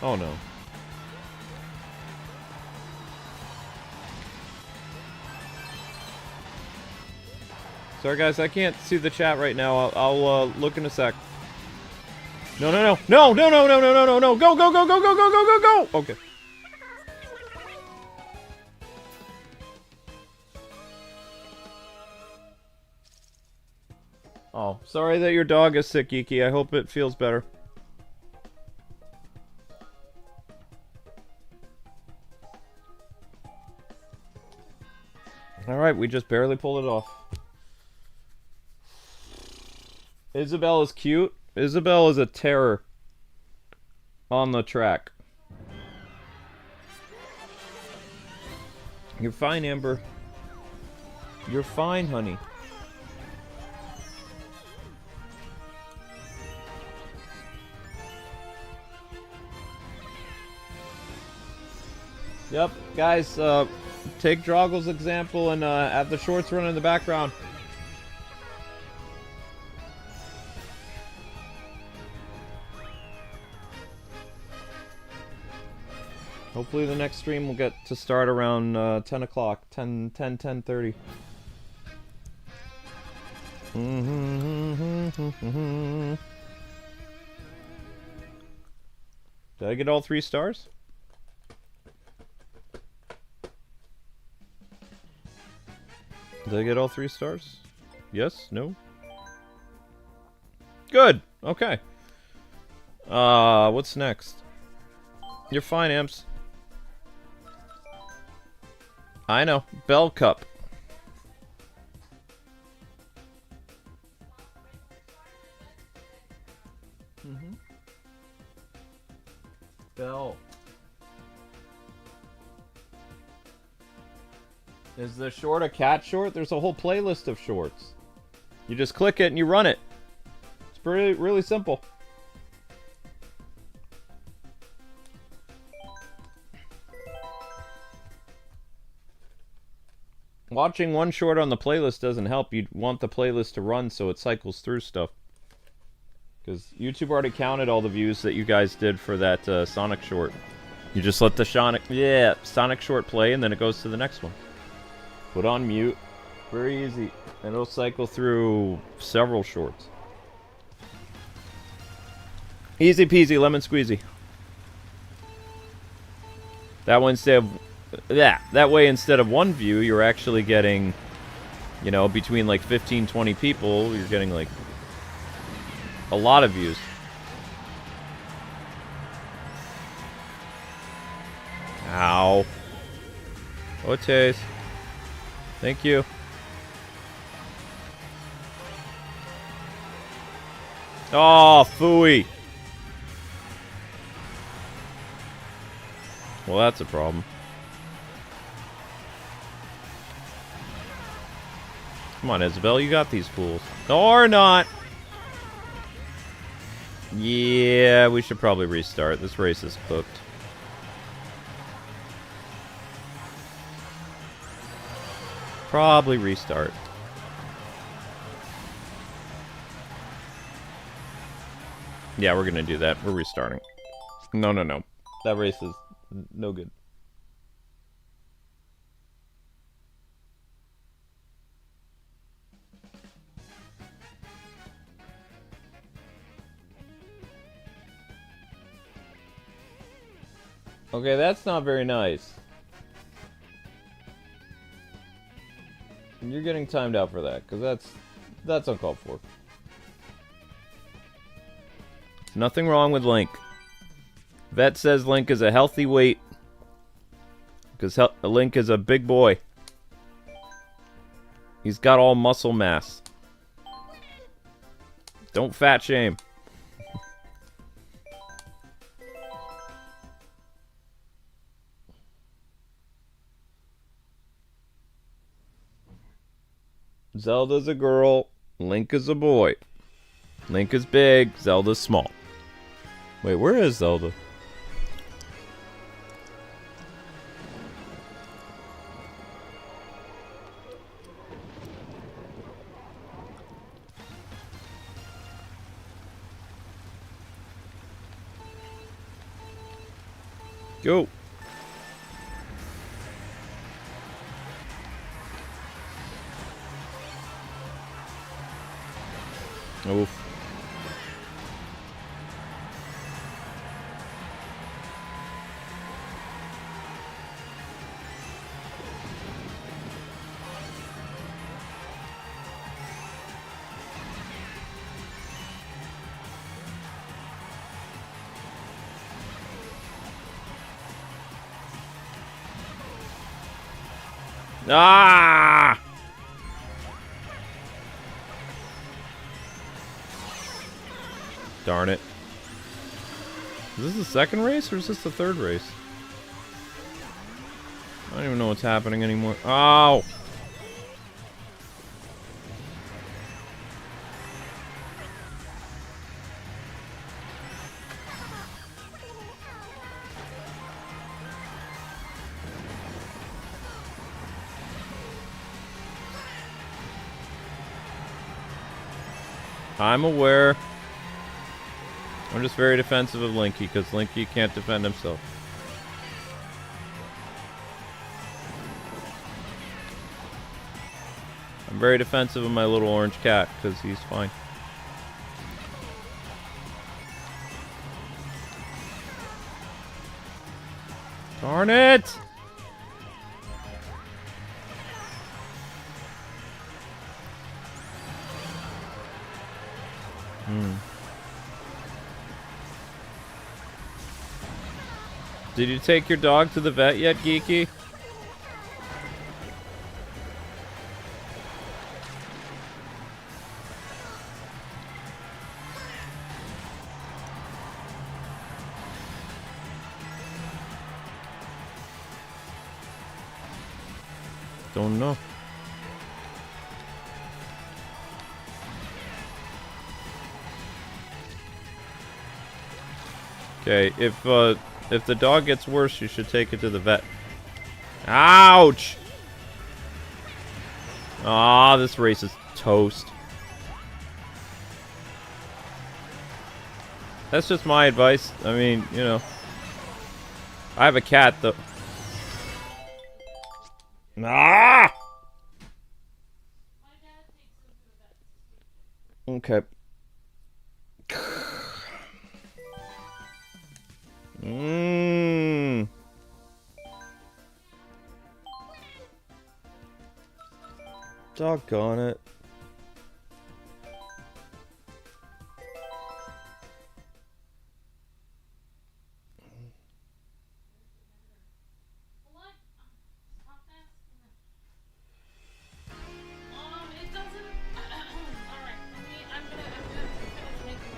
Oh no. Sorry guys, I can't see the chat right now. I'll look in a sec. No, no, no. No, no, no, no, no, no, no, no. Go, go, go, go, go, go, go, go, go. Okay. Oh, sorry that your dog is sick, Geeky. I hope it feels better. Alright, we just barely pulled it off. Isabelle is cute. Isabelle is a terror on the track. You're fine, Amber. You're fine, honey. Yep, guys, take Droggle's example and have the shorts run in the background. Hopefully the next stream will get to start around 10 o'clock, 10:30. Did I get all 3 stars? Did I get all 3 stars? Yes? No? Good! Okay. What's next? You're fine, Amps. I know. Bell Cup. Bell. Is the short a cat short? There's a whole playlist of shorts. You just click it and you run it. It's really simple. Watching one short on the playlist doesn't help. You'd want the playlist to run so it cycles through stuff. Because YouTube already counted all the views that you guys did for that Sonic short. You just let the Sonic short play and then it goes to the next one. Put on mute. Very easy. And it'll cycle through several shorts. Easy peasy, lemon squeezy. That way instead of one view, you're actually getting, you know, between like 15, 20 people, you're getting like a lot of views. Ow. Otes. Thank you. Oh, phooey. Well, that's a problem. Come on, Isabel, you got these fools. Or not. Yeah, we should probably restart. This race is cooked. Probably restart. Yeah, we're gonna do that. We're restarting. No, no, no. That race is no good. Okay, that's not very nice. You're getting timed out for that, because that's uncalled for. Nothing wrong with Link. Vet says Link is a healthy weight. Because Link is a big boy. He's got all muscle mass. Don't fat shame. Zelda's a girl. Link is a boy. Link is big. Zelda's small. Wait, where is Zelda? Go. Oof. Ah! Darn it. Is this the second race or is this the third race? I don't even know what's happening anymore. Oh! I'm aware. I'm just very defensive of Linky, because Linky can't defend himself. I'm very defensive of my little orange cat, because he's fine. Darn it! Did you take your dog to the vet yet, Geeky? Don't know. Okay, if the dog gets worse, you should take it to the vet. Ouch! Ah, this race is toast. That's just my advice. I mean, you know. I have a cat, though. Ah! Okay. Mmm. Doggone it. It doesn't. Alright, I'm gonna finish making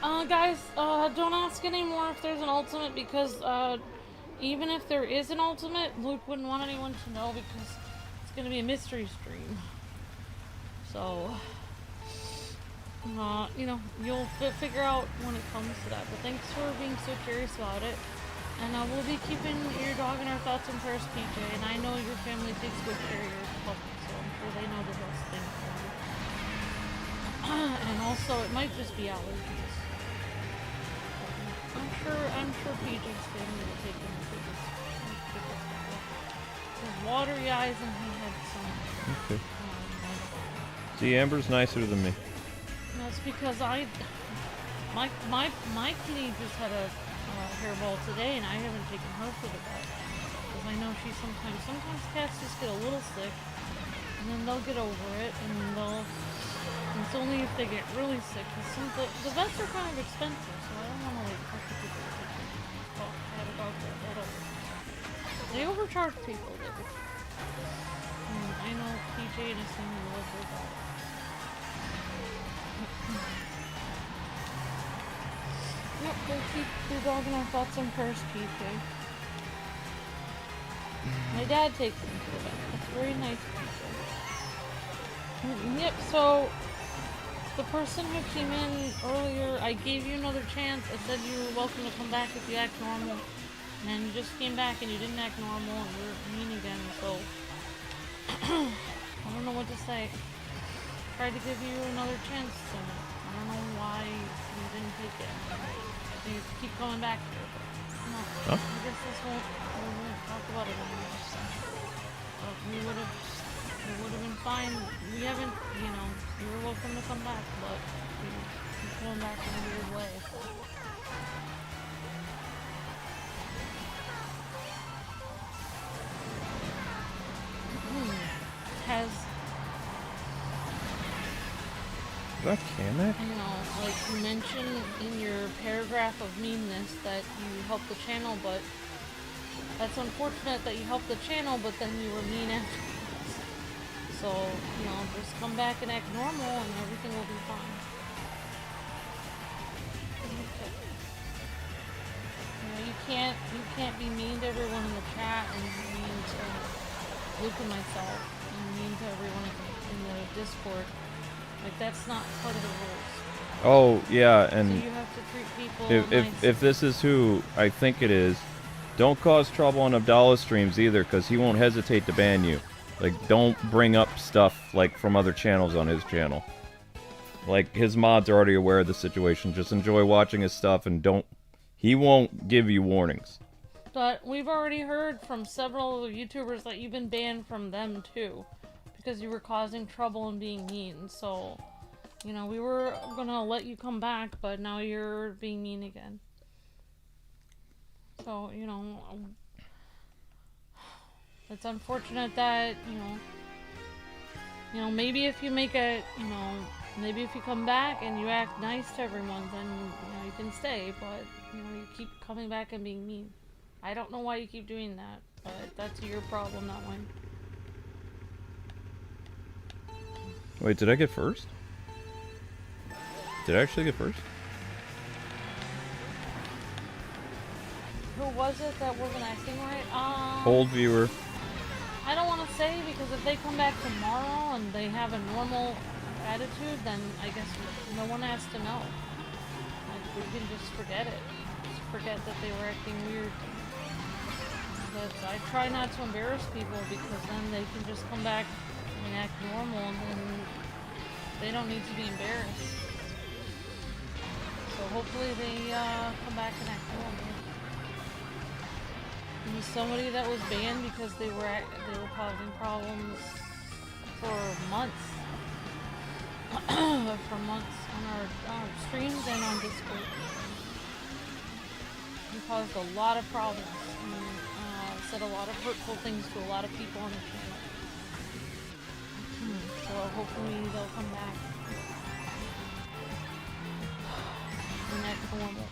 myself. Guys, don't ask anymore if there's an ultimate because, even if there is an ultimate, Luke wouldn't want anyone to know because it's gonna be a mystery stream. So, you know, you'll figure out when it comes to that. But thanks for being so curious about it. And we'll be keeping your dog in our thoughts and prayers, PJ. And I know your family takes good care of your puppy, so I'm sure they know the best thing for you. And also, it might just be allergies. I'm sure PJ's family will take him to this. He has watery eyes and he had some. Okay. See, Amber's nicer than me. That's because my kitty just had a hairball today, and I haven't taken her to the vet because I know she sometimes cats just get a little sick, and then they'll get over it, and it's only if they get really sick. Because the vets are kind of expensive, so I don't want to like have to people have a dog that over. They overcharge people. And I know PJ and his family love their dog. Yep, we'll keep your dog in our thoughts and prayers, PJ. My dad takes him to the vet. That's very nice, PJ. Yep, so the person who came in earlier, I gave you another chance. I said you were welcome to come back if you act normal. And you just came back and you didn't act normal and you're mean again, so I don't know what to say. Tried to give you another chance, so I don't know why you didn't take it. You keep coming back here, but no. Huh? I guess we won't talk about it anymore. But we would have been fine. We haven't, you know, you were welcome to come back, but you keep going back in a weird way. Has that Kamek? You know, like you mentioned in your paragraph of meanness that you helped the channel, but that's unfortunate that you helped the channel, but then you were mean afterwards. So, you know, just come back and act normal and everything will be fine. Okay. You know, you can't be mean to everyone in the chat and mean to Luke and myself and mean to everyone in the Discord. Like, that's not part of the rules. Oh, yeah, and so you have to treat people if this is who I think it is, don't cause trouble on Abdallah streams either, because he won't hesitate to ban you. Like, don't bring up stuff, like, from other channels on his channel. Like, his mods are already aware of the situation. Just enjoy watching his stuff and don't... He won't give you warnings. But we've already heard from several YouTubers that you've been banned from them, too. Because you were causing trouble and being mean, so... You know, we were gonna let you come back, but now you're being mean again. So, you know... It's unfortunate that, you know, maybe if you make a, maybe if you come back and you act nice to everyone, then, you can stay, but, you keep coming back and being mean. I don't know why you keep doing that, but that's your problem, not mine. Wait, did I get first? Did I actually get first? Who was it that wasn't acting right? Hold viewer. I don't want to say, because if they come back tomorrow and they have a normal attitude, then I guess no one has to know. Like, we can just forget it. Just forget that they were acting weird. But I try not to embarrass people, because then they can just come back and act normal, and then they don't need to be embarrassed. So hopefully they come back and act normal. And somebody that was banned because they were causing problems for months. For months on our streams and on Discord. He caused a lot of problems and said a lot of hurtful things to a lot of people on the channel. hopefully they'll come back. And that's normal.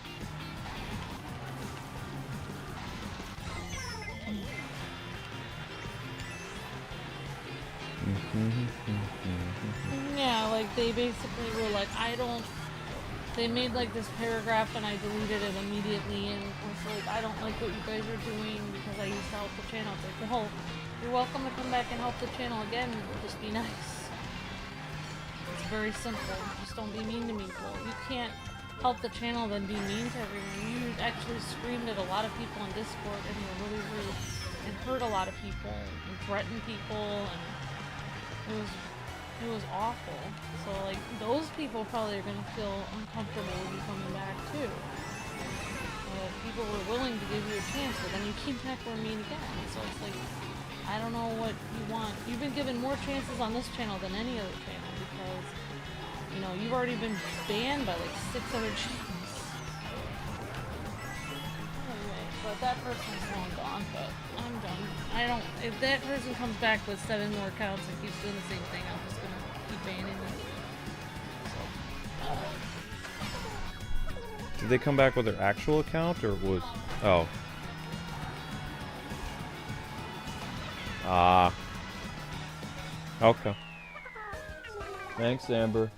Yeah, like they basically were like, they made like this paragraph and I deleted it immediately and was like, I don't like what you guys are doing because I used to help the channel. It's like, well, you're welcome to come back and help the channel again, just be nice. It's very simple, just don't be mean to people. You can't help the channel then be mean to everyone. You actually screamed at a lot of people on Discord and were really rude and hurt a lot of people and threatened people and it was awful. So like those people probably are gonna feel uncomfortable with you coming back too. People were willing to give you a chance, but then you came back for mean again. So it's like, I don't know what you want. You've been given more chances on this channel than any other channel because, you know, you've already been banned by like 6 other channels. Anyway, but that person's long gone, but I'm done. If that person comes back with 7 more accounts and keeps doing the same thing, I'm just gonna keep banning them. So, Did they come back with their actual account, or was... Oh. Ah. Okay. Thanks, Amber.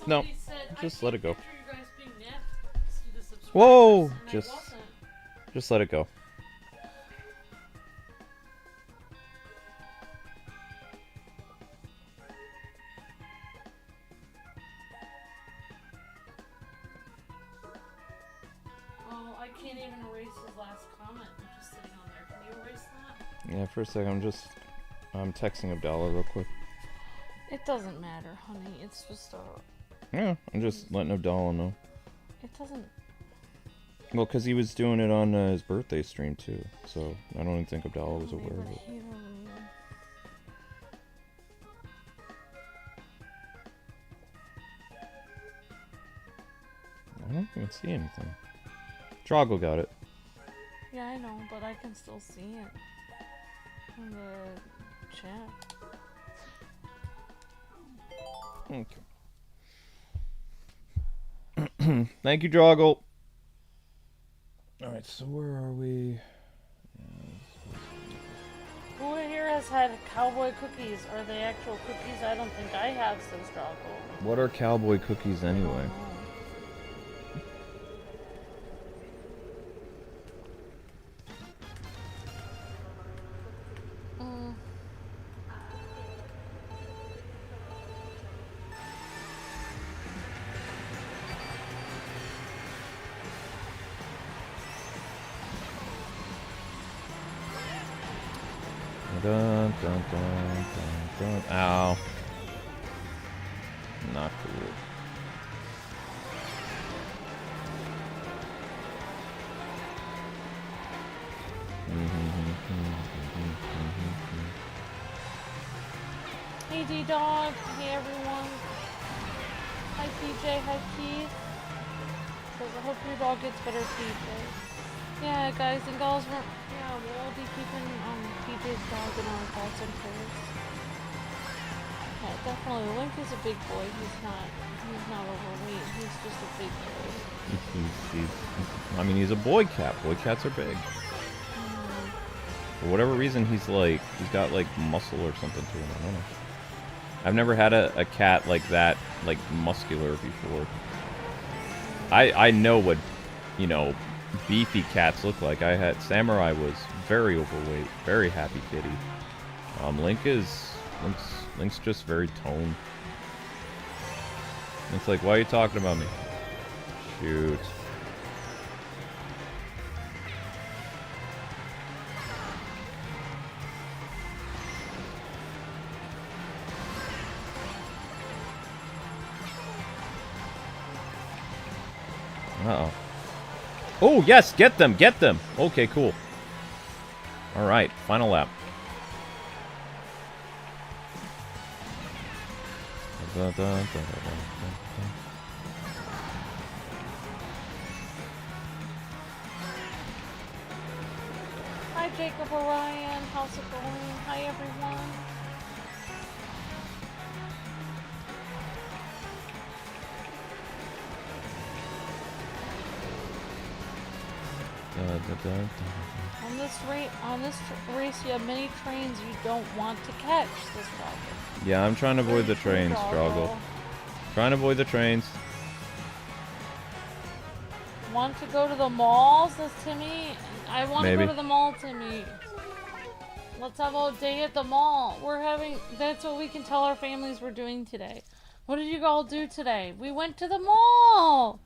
No. Just let it go. Whoa! Just let it go. Oh, I can't even erase his last comment. I'm just sitting on there. Can you erase that? Yeah, for a second, I'm texting Abdallah real quick. It doesn't matter, honey. It's just Yeah, I'm just letting Abdallah know. It doesn't... Well, because he was doing it on his birthday stream, too. So, I don't even think Abdallah was aware of it. I don't even see anything. Drago got it. Yeah, I know, but I can still see it in the chat. Okay. Thank you, Drago. Alright, so where are we? Who here has had cowboy cookies? Are they actual cookies? I don't think I have, says Drago. What are cowboy cookies anyway? Dun, dun, dun, dun, dun. Ow. Not cool. Hey D-Dog, hey everyone. Hi PJ, hi Keith. Says I hope your dog gets better, PJ. Yeah, guys and gals, we'll be keeping PJ's dog in our thoughts and prayers. Yeah, definitely. Link is a big boy. He's not overweight. He's just a big boy. I mean, he's a boy cat. Boy cats are big. For whatever reason, he's got like muscle or something to him. I don't know. I've never had a cat like that, like muscular before. I know what, you know, beefy cats look like. Samurai was very overweight, very happy kitty. Link's just very toned. It's like, why are you talking about me? Shoot. Uh-oh. Oh, yes! Get them! Get them! Okay, cool. Alright, final lap. Dun, dun, dun, dun, dun, dun. Hi Jacob Orion, how's it going? Hi everyone. On this race, you have many trains you don't want to catch. This problem. Yeah, I'm trying to avoid the trains, Struggle. Trying to avoid the trains. Want to go to the mall, says Timmy. I want to go to the mall, Timmy. Let's have a day at the mall. That's what we can tell our families we're doing today. What did you all do today? We went to the mall.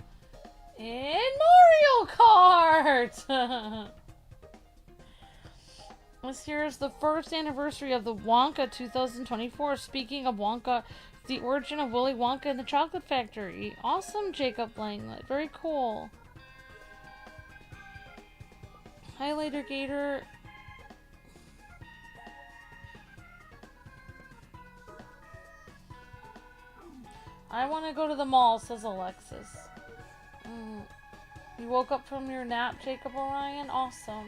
In Mario Kart! This year is the first anniversary of the Wonka 2024. Speaking of Wonka, the origin of Willy Wonka and the Chocolate Factory. Awesome, Jacob Langlet. Very cool. Hi, Later Gator. I want to go to the mall, says Alexis. You woke up from your nap, Jacob Orion? Awesome.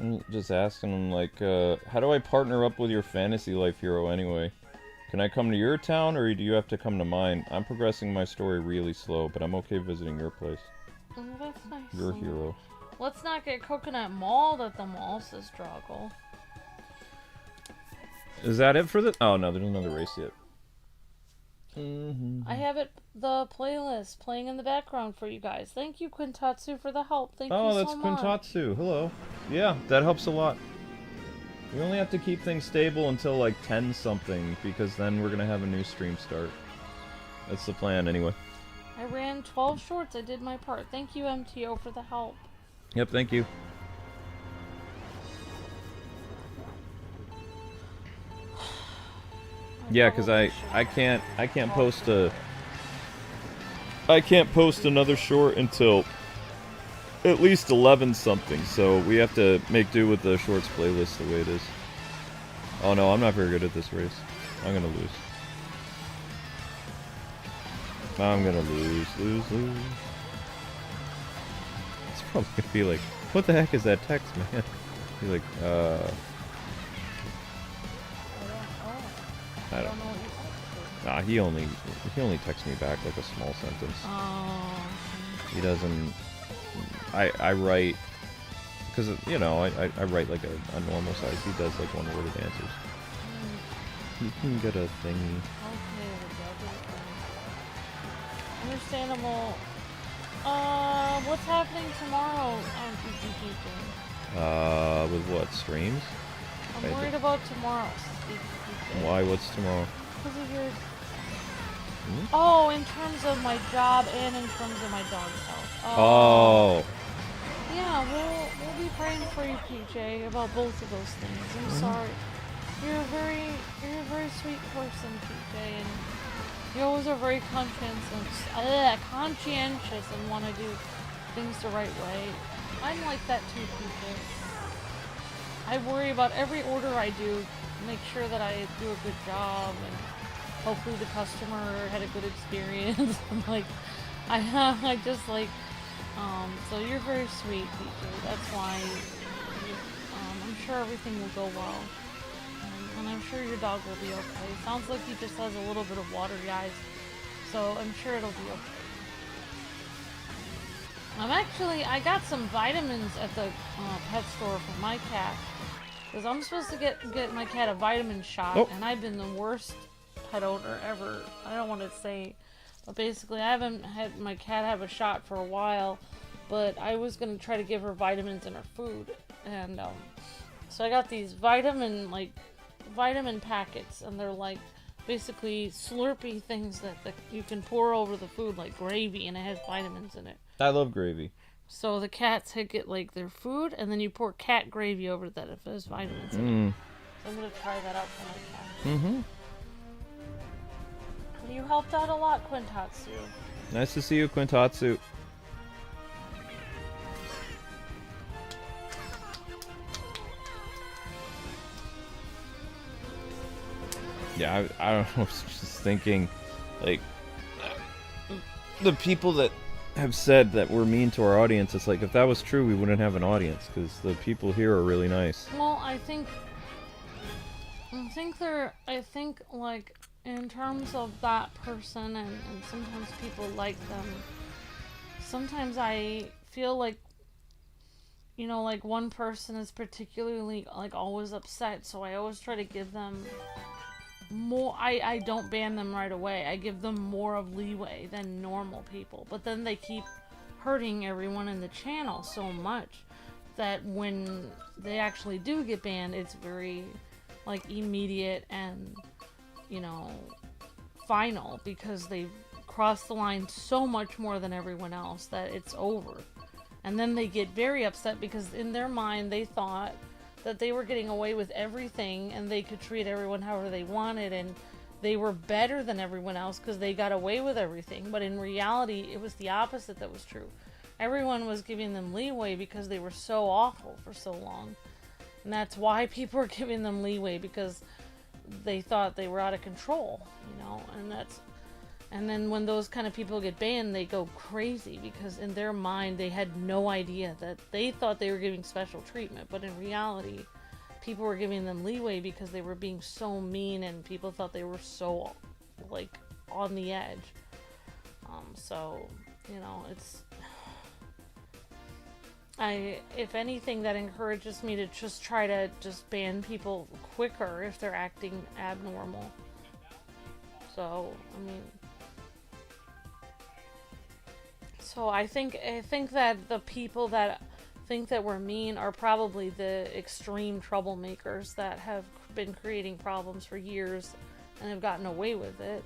I'm just asking him, like, how do I partner up with your fantasy life hero anyway? Can I come to your town, or do you have to come to mine? I'm progressing my story really slow, but I'm okay visiting your place. Oh, that's nice. Your hero. Let's not get coconut mauled at the mall, says Struggle. Is that it for the... Oh, no, there's another race yet. I have the playlist playing in the background for you guys. Thank you, Quintatsu, for the help. Thank you so much. Oh, that's Quintatsu. Hello. Yeah, that helps a lot. We only have to keep things stable until like 10-something, because then we're gonna have a new stream start. That's the plan, anyway. I ran 12 shorts. I did my part. Thank you, MTO, for the help. Yep, thank you. Yeah, because I can't post another short until at least 11-something, so we have to make do with the shorts playlist the way it is. Oh no, I'm not very good at this race. I'm gonna lose. I'm gonna lose. It's probably gonna be like, what the heck is that text, man? Be like, I don't know. Nah, he only texts me back like a small sentence. Oh. He doesn't. I write, because you know I write like a normal size. He does like one-worded answers. You can get a thingy. Okay, understandable. What's happening tomorrow on PGP? With what, streams? I'm worried about tomorrow. Why? What's tomorrow? Because of your... Oh, in terms of my job and in terms of my dog's health. Oh. Yeah, we'll be praying for you, PJ, about both of those things. I'm sorry. You're a very sweet person, PJ, and you always are very conscientious and want to do things the right way. I'm like that too, PJ. I worry about every order I do, make sure that I do a good job, and hopefully the customer had a good experience. I just like, so you're very sweet, PJ. That's why, I'm sure everything will go well. And I'm sure your dog will be okay. Sounds like he just has a little bit of watery eyes, so I'm sure it'll be okay. I got some vitamins at the pet store for my cat, because I'm supposed to get my cat a vitamin shot, and I've been the worst pet owner ever. I don't want to say, but basically I haven't had my cat have a shot for a while, but I was going to try to give her vitamins in her food, and so I got these vitamin packets, and they're like basically Slurpee things that you can pour over the food like gravy, and it has vitamins in it. I love gravy. So the cats get like their food, and then you pour cat gravy over that if there's vitamins in it. So I'm gonna try that out for my cat. You helped out a lot, Quintatsu. Nice to see you, Quintatsu. Yeah, I don't know, I was just thinking, like, the people that have said that we're mean to our audience, it's like, if that was true, we wouldn't have an audience, because the people here are really nice. Well, I think, like, in terms of that person, and sometimes people like them, sometimes I feel like, you know, like, one person is particularly, like, always upset, so I always try to give them more. I don't ban them right away. I give them more of leeway than normal people, but then they keep hurting everyone in the channel so much that when they actually do get banned, it's very, like, immediate and, you know, final, because they've crossed the line so much more than everyone else that it's over. And then they get very upset because in their mind they thought that they were getting away with everything and they could treat everyone however they wanted, and they were better than everyone else because they got away with everything. But in reality, it was the opposite that was true. Everyone was giving them leeway because they were so awful for so long. And that's why people were giving them leeway, because they thought they were out of control, you know, and then when those kind of people get banned, they go crazy because in their mind they had no idea that they thought they were giving special treatment, but in reality people were giving them leeway because they were being so mean and people thought they were so, like, on the edge. So, you know, it's, if anything, that encourages me to just try to just ban people quicker if they're acting abnormal. So, I mean, so I think that the people that think that we're mean are probably the extreme troublemakers that have been creating problems for years and have gotten away with it.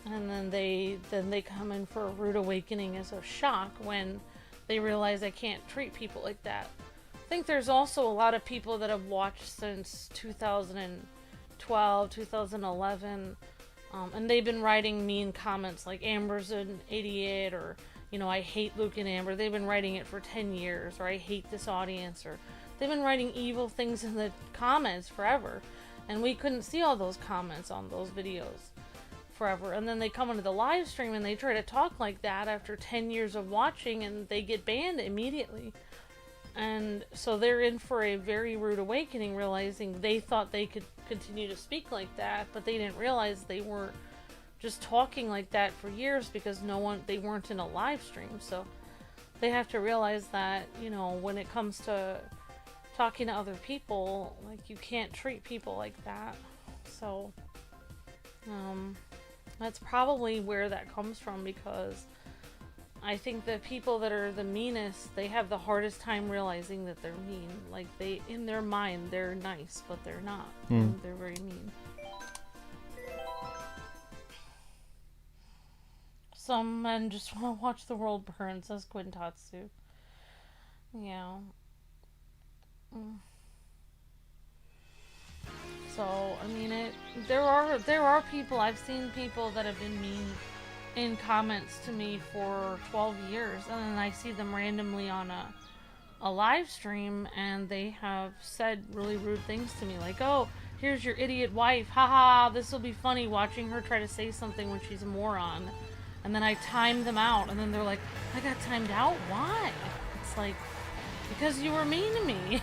And then they come in for a rude awakening as a shock when they realize I can't treat people like that. I think there's also a lot of people that have watched since 2012, 2011, and they've been writing mean comments like Amber's an idiot, or, you know, I hate Luke and Amber. They've been writing it for 10 years, or I hate this audience, or they've been writing evil things in the comments forever, and we couldn't see all those comments on those videos forever. And then they come into the live stream and they try to talk like that after 10 years of watching, and they get banned immediately. And so they're in for a very rude awakening, realizing they thought they could continue to speak like that, but they didn't realize they were just talking like that for years because they weren't in a live stream. So they have to realize that, you know, when it comes to talking to other people, like, you can't treat people like that. So that's probably where that comes from, because I think the people that are the meanest, they have the hardest time realizing that they're mean. Like, in their mind, they're nice, but they're not. They're very mean. Some men just want to watch the world burn, says Quintatsu. Yeah. So, I mean, there are people, I've seen people that have been mean in comments to me for 12 years, and then I see them randomly on a live stream, and they have said really rude things to me, like, oh, here's your idiot wife, haha, this will be funny watching her try to say something when she's a moron. And then I time them out, and then they're like, I got timed out? Why? It's like, because you were mean to me.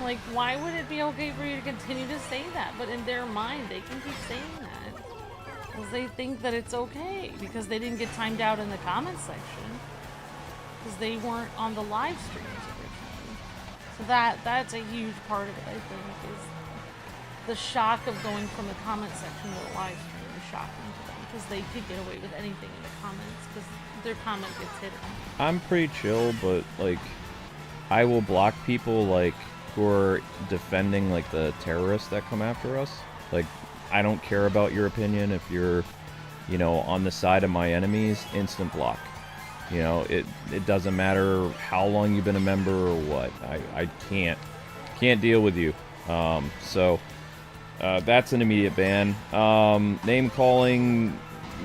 Like, why would it be okay for you to continue to say that? But in their mind, they can keep saying that. Because they think that it's okay. Because they didn't get timed out in the comment section. Because they weren't on the live streams originally. So that's a huge part of it, I think, is the shock of going from the comment section to the live stream is shocking to them. Because they could get away with anything in the comments. Because their comment gets hidden. I'm pretty chill, but, like, I will block people, like, who are defending, like, the terrorists that come after us. Like, I don't care about your opinion. If you're, you know, on the side of my enemies, instant block. You know, it doesn't matter how long you've been a member or what. I can't deal with you. So that's an immediate ban. Name calling,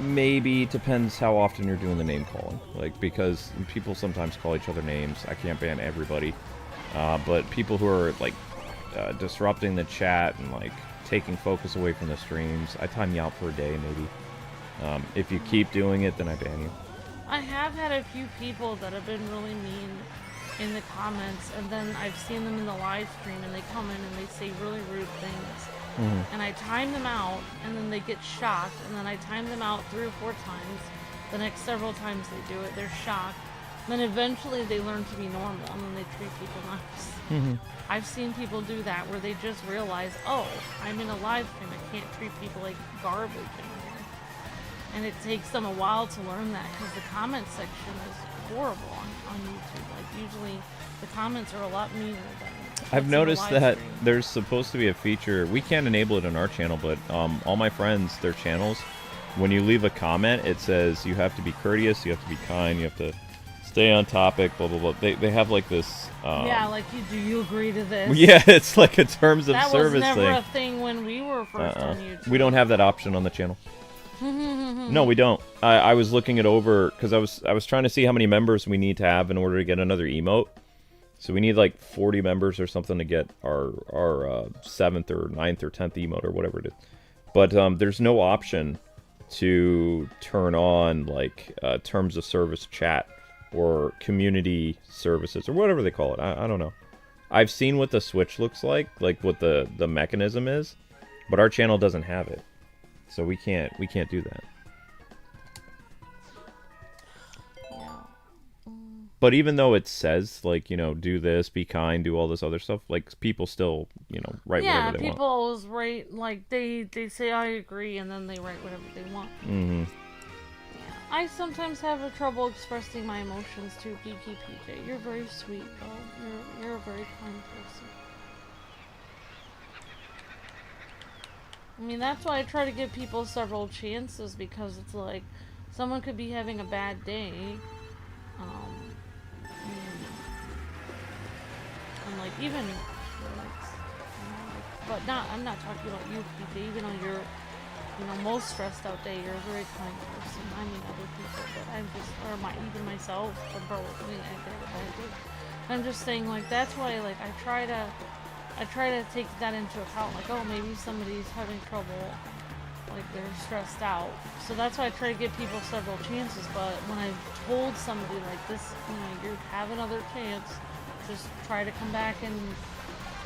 maybe, depends how often you're doing the name calling. Like, because people sometimes call each other names. I can't ban everybody. But people who are, like, disrupting the chat and, like, taking focus away from the streams, I time you out for a day, maybe. If you keep doing it, then I ban you. I have had a few people that have been really mean in the comments, and then I've seen them in the live stream, and they come in and they say really rude things. And I time them out, and then they get shocked, and then I time them out 3 or 4 times. The next several times they do it, they're shocked. Then eventually they learn to be normal, and then they treat people nice. I've seen people do that, where they just realize, oh, I'm in a live stream, I can't treat people like garbage anymore. And it takes them a while to learn that, because the comment section is horrible on YouTube. Like, usually the comments are a lot meaner than I've noticed that stream. There's supposed to be a feature, we can't enable it on our channel, but all my friends, their channels, when you leave a comment, it says you have to be courteous, you have to be kind, you have to stay on topic, blah, blah, blah. They have, like, this... yeah, like, do you agree to this? Yeah, it's like a terms of service thing. That was never a thing when we were first on YouTube. We don't have that option on the channel. No, we don't. I was looking it over, because I was trying to see how many members we need to have in order to get another emote. So we need, like, 40 members or something to get our 7th or 9th or 10th emote or whatever it is. But there's no option to turn on, like, terms of service chat or community services or whatever they call it. I don't know. I've seen what the Switch looks like what the mechanism is, but our channel doesn't have it. So we can't do that. Yeah. But even though it says, like, you know, do this, be kind, do all this other stuff, like, people still, you know, write whatever they want. Yeah, people always write, like, they say I agree, and then they write whatever they want. Yeah. I sometimes have a trouble expressing my emotions too, PJ. You're very sweet, though. You're a very kind person. I mean, that's why I try to give people several chances, because it's like, someone could be having a bad day, and like, even, but I'm not talking about you, PJ, even on your, you know, most stressed out day, you're a very kind person. I mean, other people, but I'm just, or even myself, I mean, I get a bad day. I'm just saying, like, that's why, like, I try to take that into account, like, oh, maybe somebody's having trouble, like, they're stressed out. So that's why I try to give people several chances, but when I've told somebody, like, this, you know, you have another chance, just try to come back and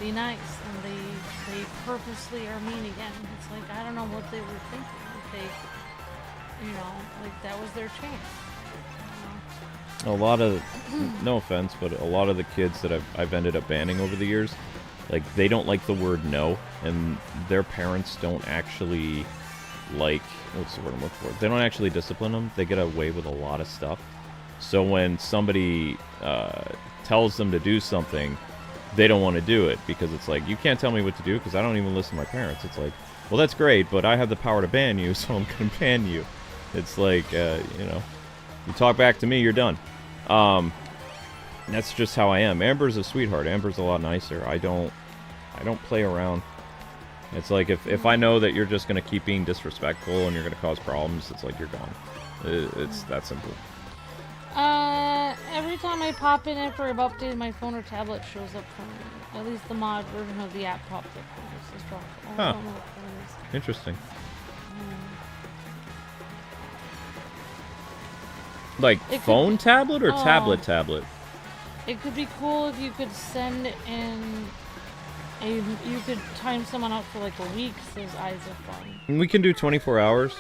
be nice, and they purposely are mean again. It's like, I don't know what they were thinking. They, you know, like, that was their chance. You know? A lot of, no offense, but a lot of the kids that I've ended up banning over the years, like, they don't like the word no, and their parents don't actually, like, what's the word I'm looking for? They don't actually discipline them. They get away with a lot of stuff. So when somebody tells them to do something, they don't want to do it because it's like, you can't tell me what to do because I don't even listen to my parents. It's like, well, that's great, but I have the power to ban you, so I'm going to ban you. It's like, you know, you talk back to me, you're done. That's just how I am. Amber's a sweetheart. Amber's a lot nicer. I don't play around. It's like, if I know that you're just going to keep being disrespectful and you're going to cause problems, it's like, you're gone. It's that simple. Every time I pop in after I've updated my phone or tablet shows up for me. At least the mod version of the app pops up for me. It's just I don't know what that is. Interesting. Like phone tablet or tablet? It could be cool if you could send in you could time someone out for like a week, says Eyes of Fun. We can do 24 hours.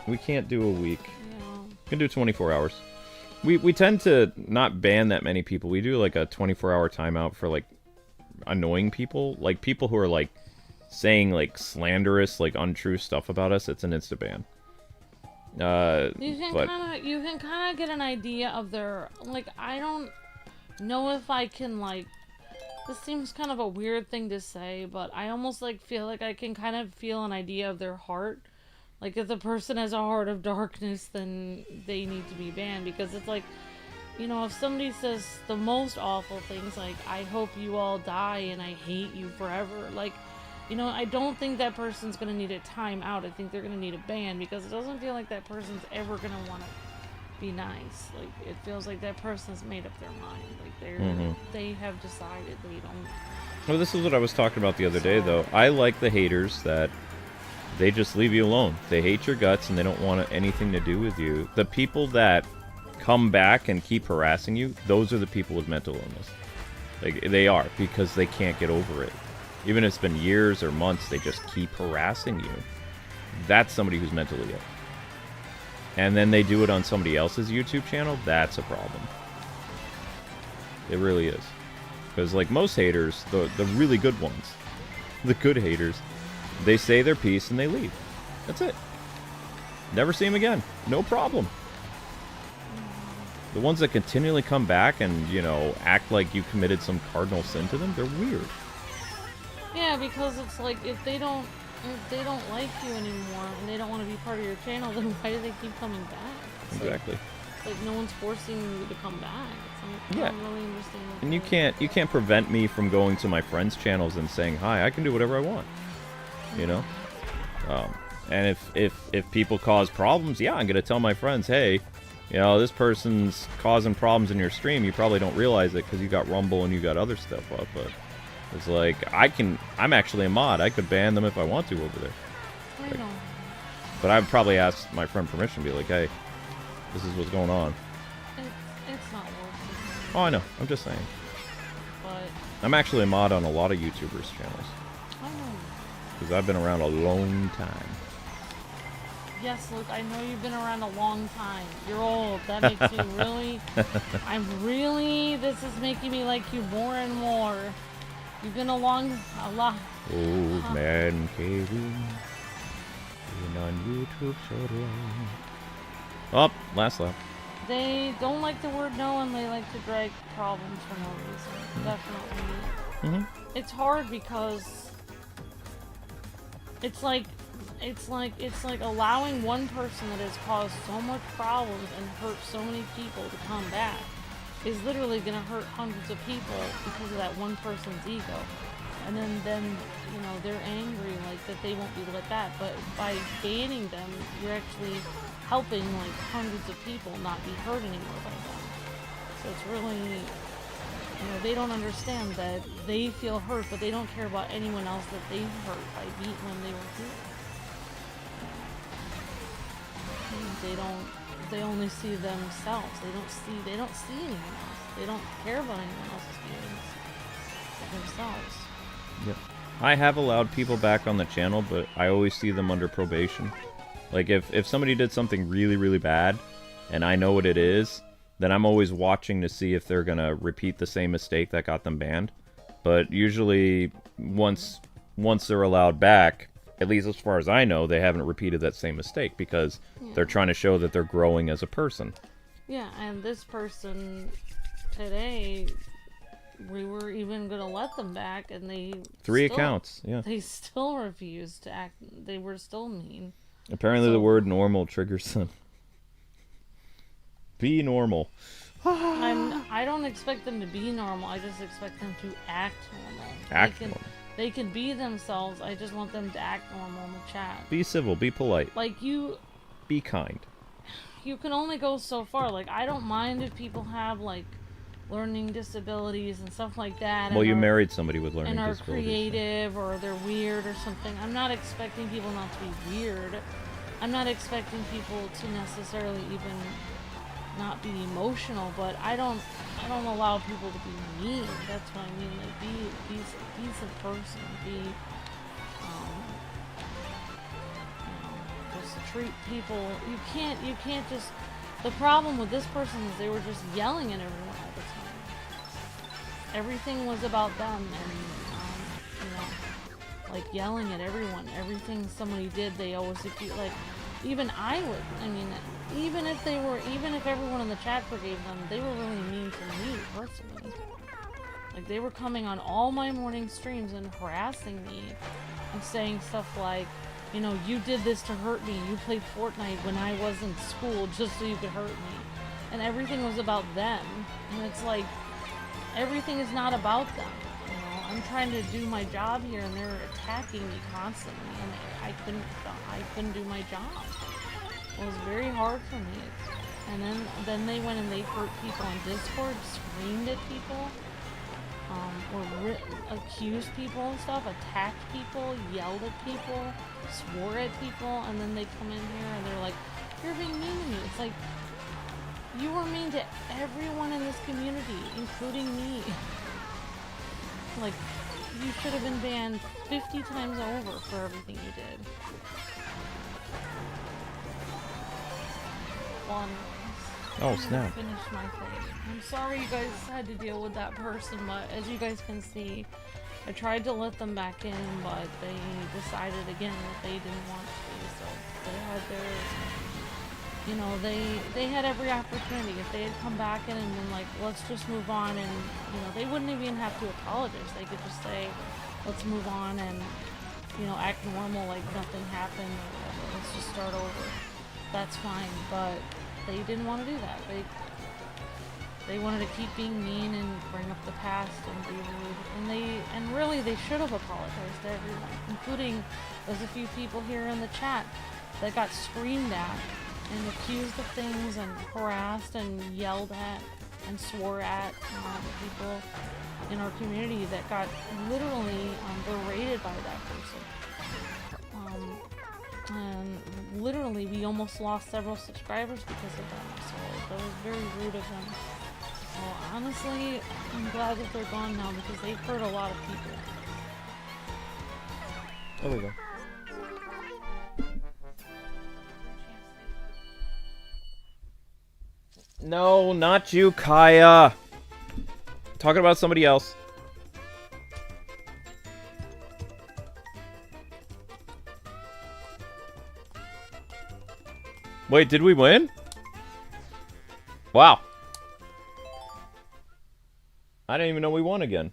We can't do a week. Yeah. We can do 24 hours. We tend to not ban that many people. We do like a 24-hour timeout for like annoying people. Like people who are like saying like slanderous, like untrue stuff about us. It's an insta ban. You can kind of get an idea of their, like, I don't know if I can, like, this seems kind of a weird thing to say, but I almost like feel like I can kind of feel an idea of their heart. Like, if the person has a heart of darkness, then they need to be banned, because it's like, you know, if somebody says the most awful things, like, I hope you all die and I hate you forever, like, you know, I don't think that person's going to need a timeout. I think they're going to need a ban, because it doesn't feel like that person's ever going to want to be nice. Like, it feels like that person's made up their mind. Like, they have decided they don't. Well, this is what I was talking about the other day, though. I like the haters that they just leave you alone. They hate your guts and they don't want anything to do with you. The people that come back and keep harassing you, those are the people with mental illness. Like, they are, because they can't get over it. Even if it's been years or months, they just keep harassing you. That's somebody who's mentally ill. And then they do it on somebody else's YouTube channel, that's a problem. It really is. Because, like, most haters, the really good ones, the good haters, they say their piece and they leave. That's it. Never see them again. No problem. The ones that continually come back and, you know, act like you committed some cardinal sin to them, they're weird. Yeah, because it's like, if they don't like you anymore and they don't want to be part of your channel, then why do they keep coming back? It's exactly. Like no one's forcing you to come back. It's like, yeah. I don't really understand. And you can't prevent me from going to my friends' channels and saying hi. I can do whatever I want. You know. And if people cause problems, yeah, I'm gonna tell my friends, hey, you know, this person's causing problems in your stream. You probably don't realize it because you got Rumble and you got other stuff up, but. It's like, I'm actually a mod. I could ban them if I want to over there. I know. But I'd probably ask my friend permission to be like, hey, this is what's going on. It's not worth it. Oh, I know. I'm just saying. But I'm actually a mod on a lot of YouTubers' channels. I know. Because I've been around a long time. Yes, Luke, I know you've been around a long time. You're old. That makes you really... This is making me like you more and more. You've been a lot. Old man Kevin, been on YouTube so long. Oh, last lap. They don't like the word no, and they like to drag problems for no reason. Definitely. It's hard because it's like allowing one person that has caused so much problems and hurt so many people to come back is literally going to hurt hundreds of people because of that one person's ego. And then you know, they're angry, like, that they won't be let that. But by banning them, you're actually helping, like, hundreds of people not be hurt anymore by them. So it's really, you know, they don't understand that they feel hurt, but they don't care about anyone else that they hurt by beating when they were here. They only see themselves. They don't see anyone else. They don't care about anyone else's feelings but themselves. Yep. I have allowed people back on the channel, but I always see them under probation. Like, if somebody did something really, really bad, and I know what it is, then I'm always watching to see if they're gonna repeat the same mistake that got them banned. But usually, once they're allowed back, at least as far as I know, they haven't repeated that same mistake because they're trying to show that they're growing as a person. Yeah, and this person today, we were even gonna let them back, and they 3 still, accounts. Yeah. They still refused to act. They were still mean. Apparently, So, the word normal triggers them. Be normal. I don't expect them to be normal. I just expect them to act normal. Act normal. They can be themselves. I just want them to act normal in the chat. Be civil. Be polite. Like you. Be kind. You can only go so far. Like, I don't mind if people have like learning disabilities and stuff like that. Well, you married somebody with learning disabilities. disabilities. And are creative, or they're weird or something. I'm not expecting people not to be weird. I'm not expecting people to necessarily even not be emotional, but I don't allow people to be mean. That's what I mean. Like, be a decent person. Be just treat people. You can't just. The problem with this person is they were just yelling at everyone all the time. Everything was about them, and like yelling at everyone. Everything somebody did, they always accused. Like, even I would. I mean, even if everyone in the chat forgave them, they were really mean to me personally. Like, they were coming on all my morning streams and harassing me and saying stuff like, you know, you did this to hurt me. You played Fortnite when I was in school just so you could hurt me. And everything was about them. And it's like, everything is not about them. You know, I'm trying to do my job here, and they're attacking me constantly, and I couldn't do my job. It was very hard for me. And then they went and they hurt people on Discord, screamed at people, or accused people and stuff, attacked people, yelled at people, swore at people, and then they come in here and they're like, you're being mean to me. It's like, you were mean to everyone in this community, including me. Like, you should have been banned 50 times over for everything you did. Well, oh, snap. Finish my thing. I'm sorry you guys had to deal with that person, but as you guys can see, I tried to let them back in, but they decided again that they didn't want to, so they had their, you know, they had every opportunity. If they had come back in and been like, let's just move on, and, you know, they wouldn't even have to apologize. They could just say, let's move on and, you know, act normal like nothing happened or whatever. Let's just start over. That's fine, but they didn't want to do that. They wanted to keep being mean and bring up the past and be rude. And really they should have apologized to everyone, including there's a few people here in the chat that got screamed at and accused of things and harassed and yelled at and swore at people in our community that got literally berated by that person. And literally we almost lost several subscribers because of them, so that was very rude of them. So honestly, I'm glad that they're gone now because they've hurt a lot of people. There we go. No, not you, Kaya. Talking about somebody else. Wait, did we win? Wow. I didn't even know we won again.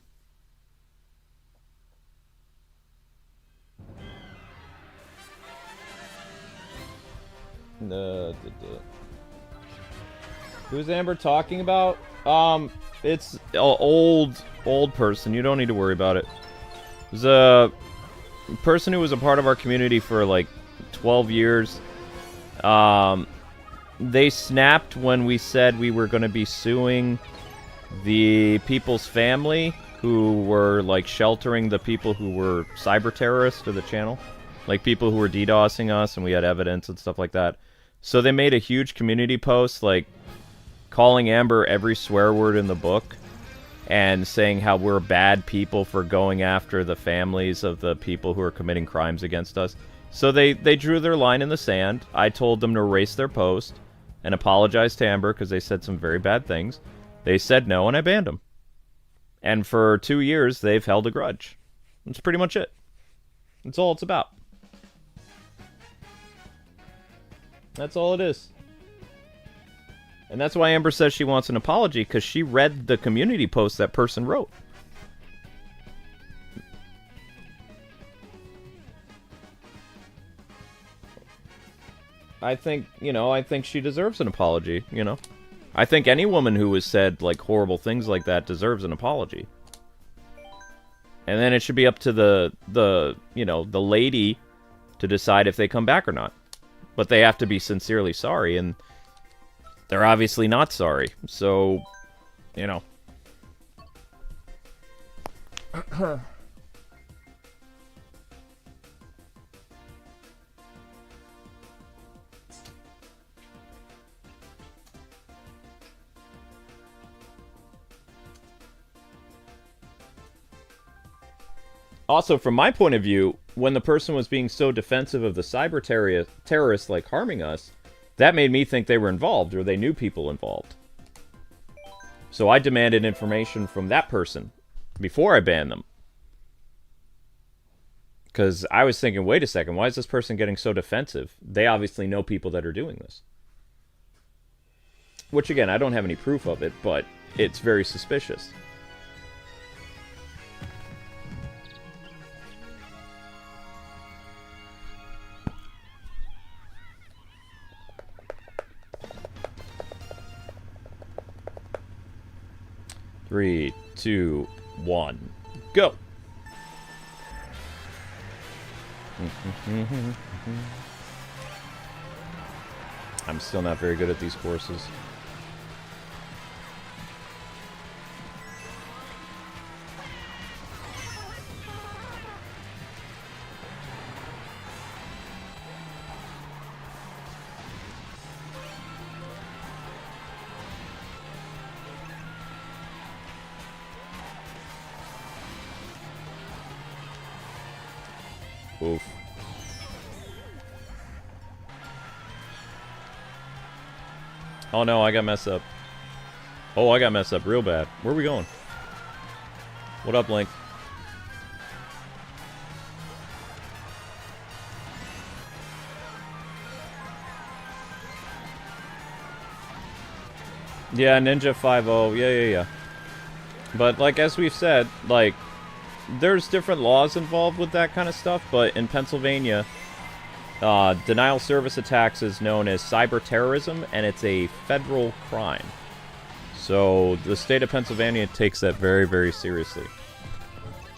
Who's Amber talking about? It's an old person. You don't need to worry about it. It was a person who was a part of our community for like 12 years. They snapped when we said we were going to be suing the people's family who were like sheltering the people who were cyber terrorists to the channel, like people who were DDoSing us, and we had evidence and stuff like that. So they made a huge community post like calling Amber every swear word in the book and saying how we're bad people for going after the families of the people who are committing crimes against us. So they drew their line in the sand. I told them to erase their post and apologize to Amber because they said some very bad things. They said no, and I banned them. And for 2 years, they've held a grudge. That's pretty much it. That's all it's about. That's all it is. And that's why Amber says she wants an apology, because she read the community post that person wrote. I think, you know, I think she deserves an apology, you know? I think any woman who has said, like, horrible things like that deserves an apology. And then it should be up to the you know, the lady to decide if they come back or not. But they have to be sincerely sorry, and they're obviously not sorry. So, you know. Also, from my point of view, when the person was being so defensive of the cyber terrorists, like, harming us, that made me think they were involved, or they knew people involved. So I demanded information from that person before I banned them. Because I was thinking, wait a second, why is this person getting so defensive? They obviously know people that are doing this. Which, again, I don't have any proof of it, but it's very suspicious. Three, two, one, go! I'm still not very good at these courses. Oof. Oh no, I got messed up. Oh, I got messed up real bad. Where are we going? What up, Link? Yeah, Ninja 5-0. Yeah. But, like, as we've said, like, there's different laws involved with that kind of stuff, but in Pennsylvania, denial service attacks is known as cyber terrorism, and it's a federal crime. So the state of Pennsylvania takes that very, very seriously.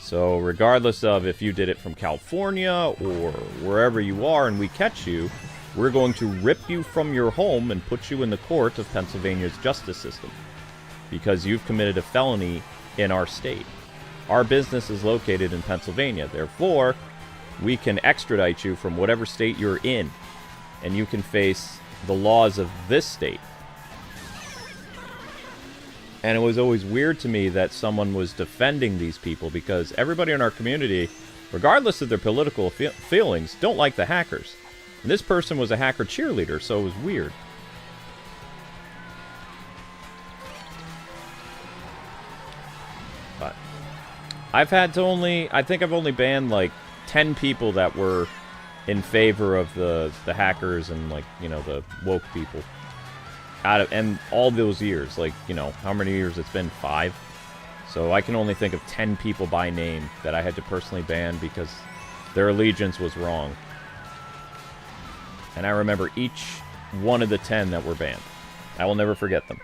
So regardless of if you did it from California or wherever you are and we catch you, we're going to rip you from your home and put you in the court of Pennsylvania's justice system because you've committed a felony in our state. Our business is located in Pennsylvania. Therefore, we can extradite you from whatever state you're in, and you can face the laws of this state. And it was always weird to me that someone was defending these people because everybody in our community, regardless of their political feelings, don't like the hackers. And this person was a hacker cheerleader, so it was weird. But I've had to I think I've only banned like 10 people that were in favor of the hackers and, like, you know, the woke people. And all those years, like, you know, how many years it's been? 5? So I can only think of 10 people by name that I had to personally ban because their allegiance was wrong. And I remember each one of the 10 that were banned. I will never forget them.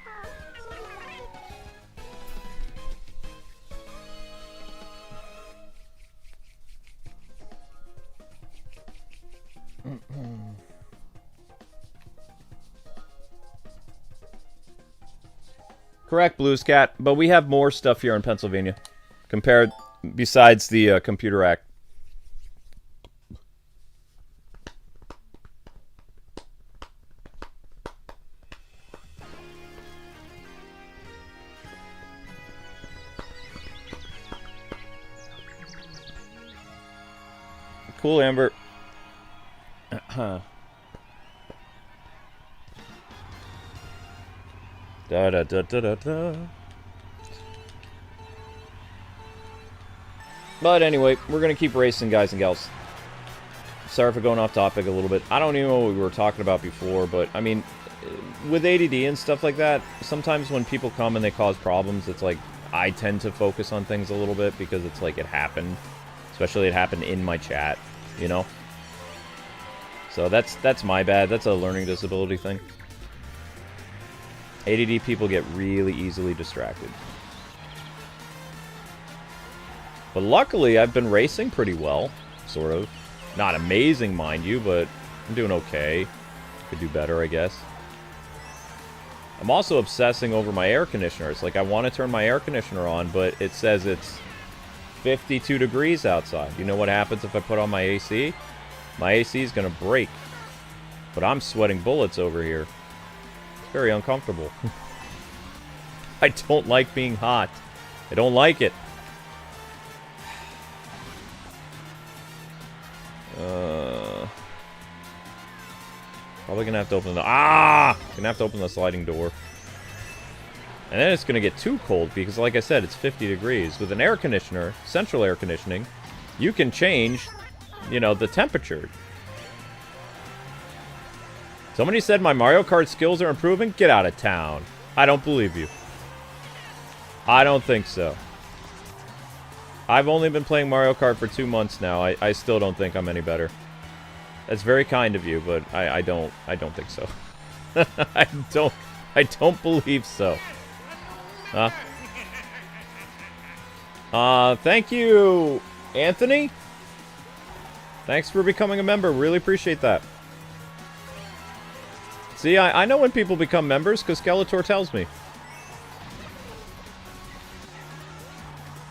Correct, Blues Cat, but we have more stuff here in Pennsylvania, besides the Computer Act. Cool, Amber. Da da da da da da. But anyway, we're gonna keep racing, guys and gals. Sorry for going off topic a little bit. I don't even know what we were talking about before, but I mean, with ADD and stuff like that, sometimes when people come and they cause problems, it's like, I tend to focus on things a little bit because it's like it happened. Especially it happened in my chat, you know? So that's my bad. That's a learning disability thing. ADD people get really easily distracted. But luckily, I've been racing pretty well, sort of. Not amazing, mind you, but I'm doing okay. Could do better, I guess. I'm also obsessing over my air conditioner. It's like I want to turn my air conditioner on, but it says it's 52 degrees outside. You know what happens if I put on my AC? My AC is going to break. But I'm sweating bullets over here. It's very uncomfortable. I don't like being hot. I don't like it. Probably gonna have to open the... Gonna have to open the sliding door. And then it's gonna get too cold because, like I said, it's 50 degrees. With an air conditioner, central air conditioning, you can change, you know, the temperature. Somebody said my Mario Kart skills are improving? Get out of town. I don't believe you. I don't think so. I've only been playing Mario Kart for 2 months now. I still don't think I'm any better. That's very kind of you, but I don't think so. I don't believe so. Thank you, Anthony. Thanks for becoming a member. Really appreciate that. See, I know when people become members because Skeletor tells me.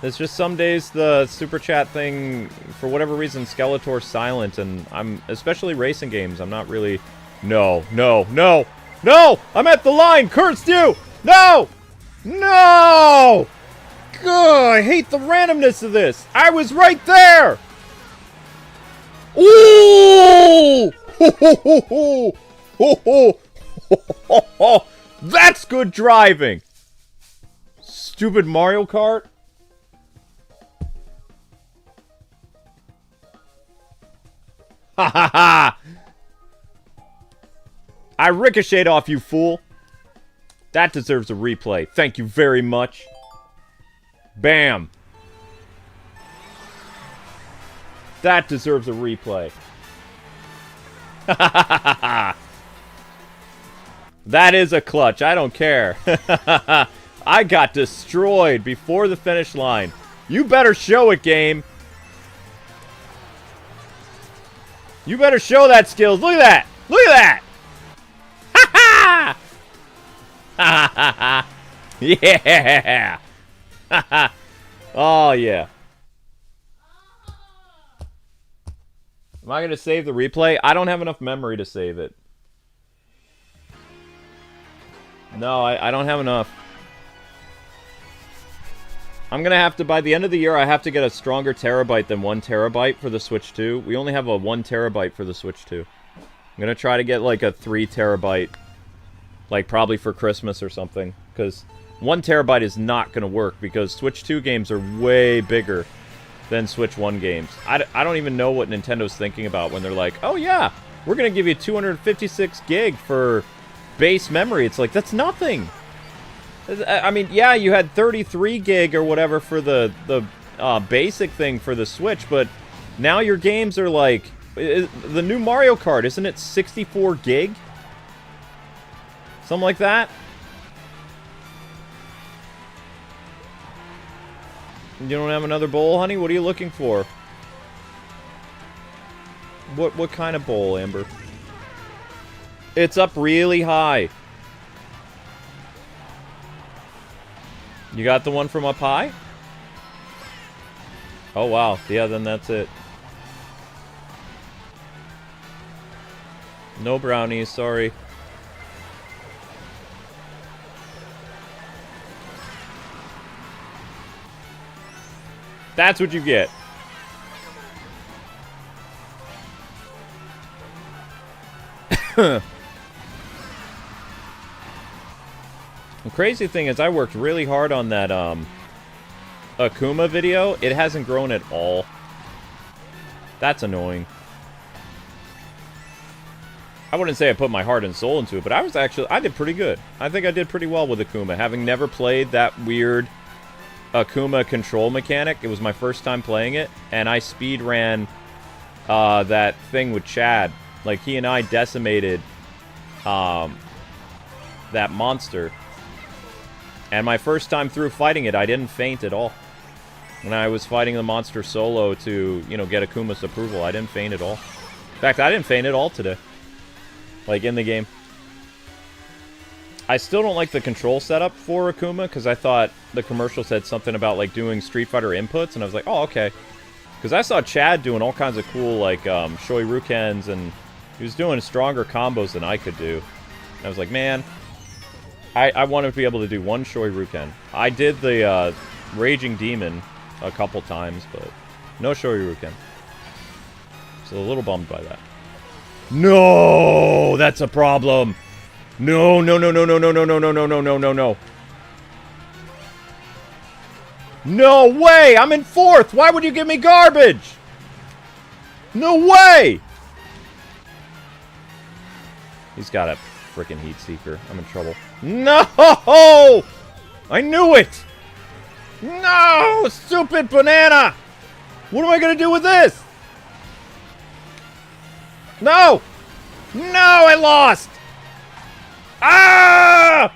It's just some days the super chat thing, for whatever reason, Skeletor's silent, and I'm, especially racing games, I'm not really... No! I'm at the line! Cursed you! No! No! God, I hate the randomness of this! I was right there! Ooh! That's good driving! Stupid Mario Kart. Ha ha ha! I ricocheted off, you fool. That deserves a replay. Thank you very much. Bam. That deserves a replay. Ha ha ha ha! That is a clutch. I don't care. I got destroyed before the finish line. You better show it, game. You better show that skills. Look at that. Look at that. Ha ha. Ha ha ha. Yeah. Ha ha. Oh, yeah. Am I going to save the replay? I don't have enough memory to save it. No, I don't have enough. I'm going to have to, by the end of the year, I have to get a stronger terabyte than 1 terabyte for the Switch 2. We only have a 1 terabyte for the Switch 2. I'm going to try to get, like, a 3 terabyte, like, probably for Christmas or something. Because 1 terabyte is not going to work, because Switch 2 games are way bigger than Switch 1 games. I don't even know what Nintendo's thinking about when they're like, oh, yeah, we're going to give you 256 gig for base memory. It's like, that's nothing. I mean, yeah, you had 33 gig or whatever for the basic thing for the Switch, but now your games are like... The new Mario Kart, isn't it 64 gig? Something like that? You don't have another bowl, honey? What are you looking for? What kind of bowl, Amber? It's up really high. You got the one from up high? Oh, wow. Yeah, then that's it. No brownies, sorry. That's what you get. The crazy thing is I worked really hard on that Akuma video. It hasn't grown at all. That's annoying. I wouldn't say I put my heart and soul into it, but I did pretty good. I think I did pretty well with Akuma, having never played that weird Akuma control mechanic. It was my first time playing it, and I speed ran that thing with Chad. Like, he and I decimated that monster. And my first time through fighting it, I didn't faint at all. When I was fighting the monster solo to, you know, get Akuma's approval, I didn't faint at all. In fact, I didn't faint at all today. Like, in the game. I still don't like the control setup for Akuma, because I thought the commercial said something about, like, doing Street Fighter inputs, and I was like, oh, okay. Because I saw Chad doing all kinds of cool, like, Shoryukens, and he was doing stronger combos than I could do. And I was like, man, I wanted to be able to do one Shoryuken. I did the Raging Demon a couple times, but no Shoryuken. So a little bummed by that. No, that's a problem. No, no, no, no, no, no, no, no, no, no, no, no, no, no. No way! I'm in 4th! Why would you give me garbage? No way! He's got a freaking heat seeker. I'm in trouble. No! I knew it! No! Stupid banana! What am I gonna do with this? No! No, I lost! Ah!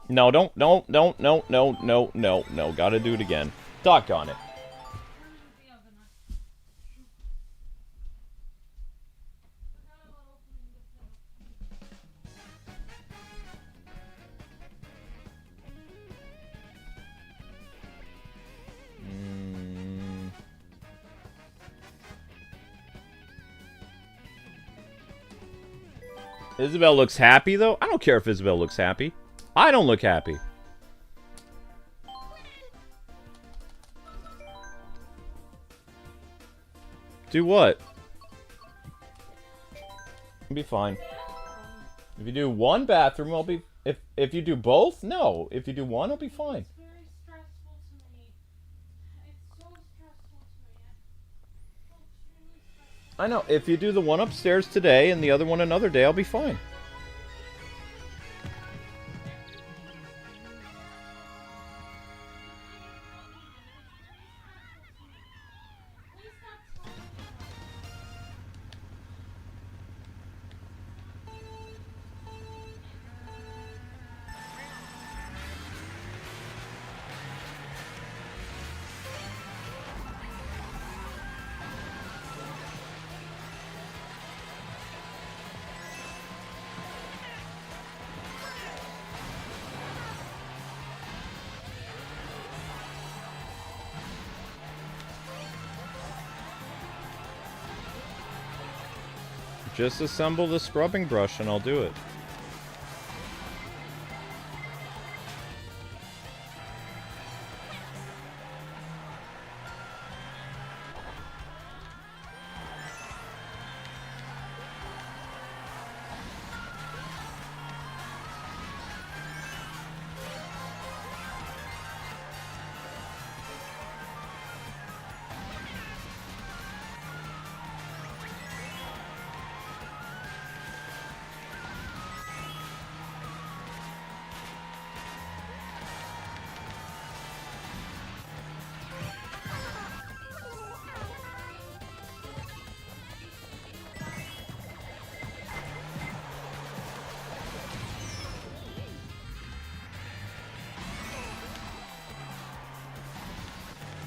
No, don't, no, no, no, no, no, no, no. Gotta do it again. Doggone it. Isabel looks happy, though? I don't care if Isabel looks happy. I don't look happy. Do what? It'll be fine. If you do one bathroom, I'll be... If you do both, no. If you do one, I'll be fine. It's very stressful to me. It's so stressful to me. So extremely stressful. I know. If you do the one upstairs today and the other one another day, I'll be fine. Just assemble the scrubbing brush and I'll do it.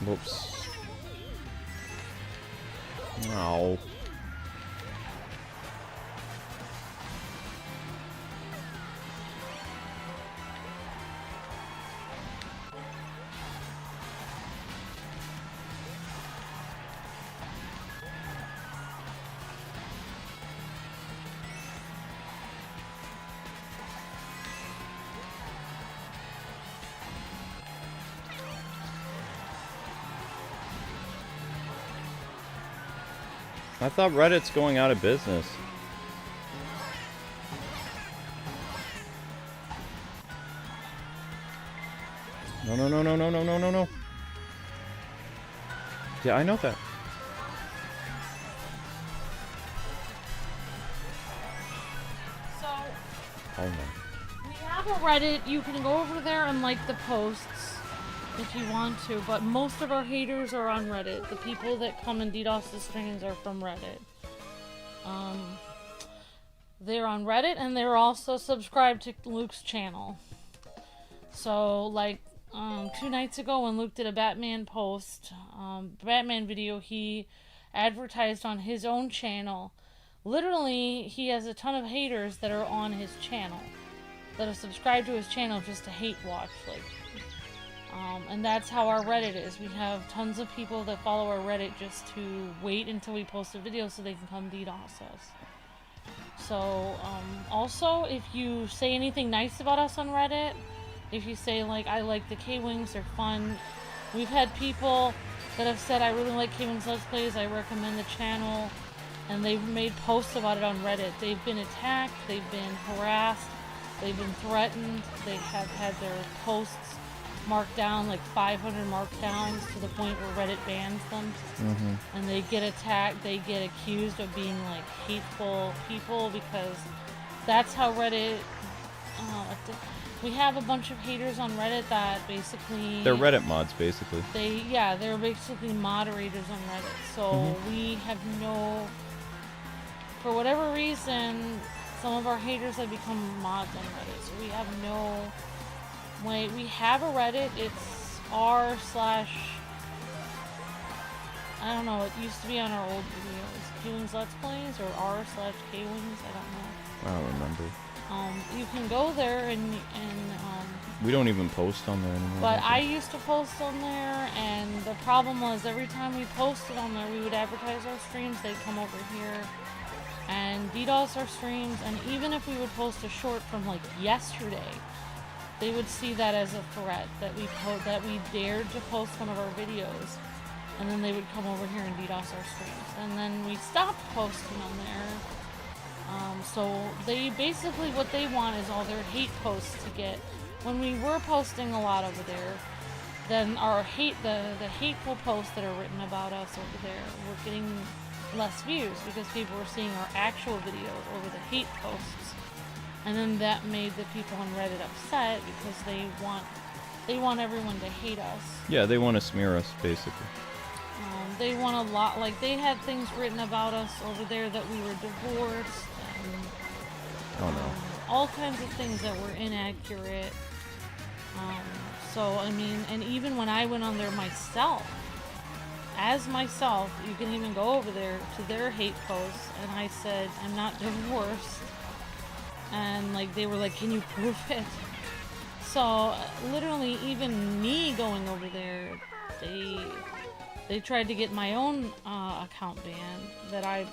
Whoops. No. I thought Reddit's going out of business. No, no, no, no, no, no, no, no, no. Yeah, I know that. So, Oh no. we have a Reddit. You can go over there and like the posts if you want to, but most of our haters are on Reddit. The people that come and DDoS the streams are from Reddit. They're on Reddit, and they're also subscribed to Luke's channel. So, like, 2 nights ago when Luke did a Batman post, Batman video, he advertised on his own channel. Literally, he has a ton of haters that are on his channel, that are subscribed to his channel just to hate watch, like. And that's how our Reddit is. We have tons of people that follow our Reddit just to wait until we post a video so they can come DDoS us. So, also, if you say anything nice about us on Reddit, if you say, like, I like the Kwings, they're fun. We've had people that have said, I really like Kwingsletsplays, I recommend the channel, and they've made posts about it on Reddit. They've been attacked, they've been harassed, they've been threatened, they have had their posts marked down, like 500 markdowns, to the point where Reddit bans them. And they get attacked, they get accused of being like hateful people, because that's how Reddit, we have a bunch of haters on Reddit that basically... They're Reddit mods, basically. They're basically moderators on Reddit. So we have no... For whatever reason, some of our haters have become mods on Reddit. So we have no... we have a Reddit. It's r/... I don't know. It used to be on our old videos. Kwingsletsplays or r/Kwings. I don't know. I don't remember. You can go there and we don't even post on there anymore. but I used to post on there, and the problem was every time we posted on there, we would advertise our streams. They'd come over here and DDoS our streams, and even if we would post a short from like yesterday, they would see that as a threat that we dared to post one of our videos, and then they would come over here and DDoS our streams, and then we stopped posting on there. So they basically, what they want is all their hate posts to get. When we were posting a lot over there, then our the hateful posts that are written about us over there were getting less views because people were seeing our actual videos over the hate posts. And then that made the people on Reddit upset because they want everyone to hate us. Yeah, they want to smear us, basically. They want a lot, like, they had things written about us over there that we were divorced, and Oh no. all kinds of things that were inaccurate. So, I mean, and even when I went on there myself, as myself, you can even go over there to their hate posts, and I said, I'm not divorced. And, like, they were like, can you prove it? So, literally, even me going over there, they tried to get my own account banned that I...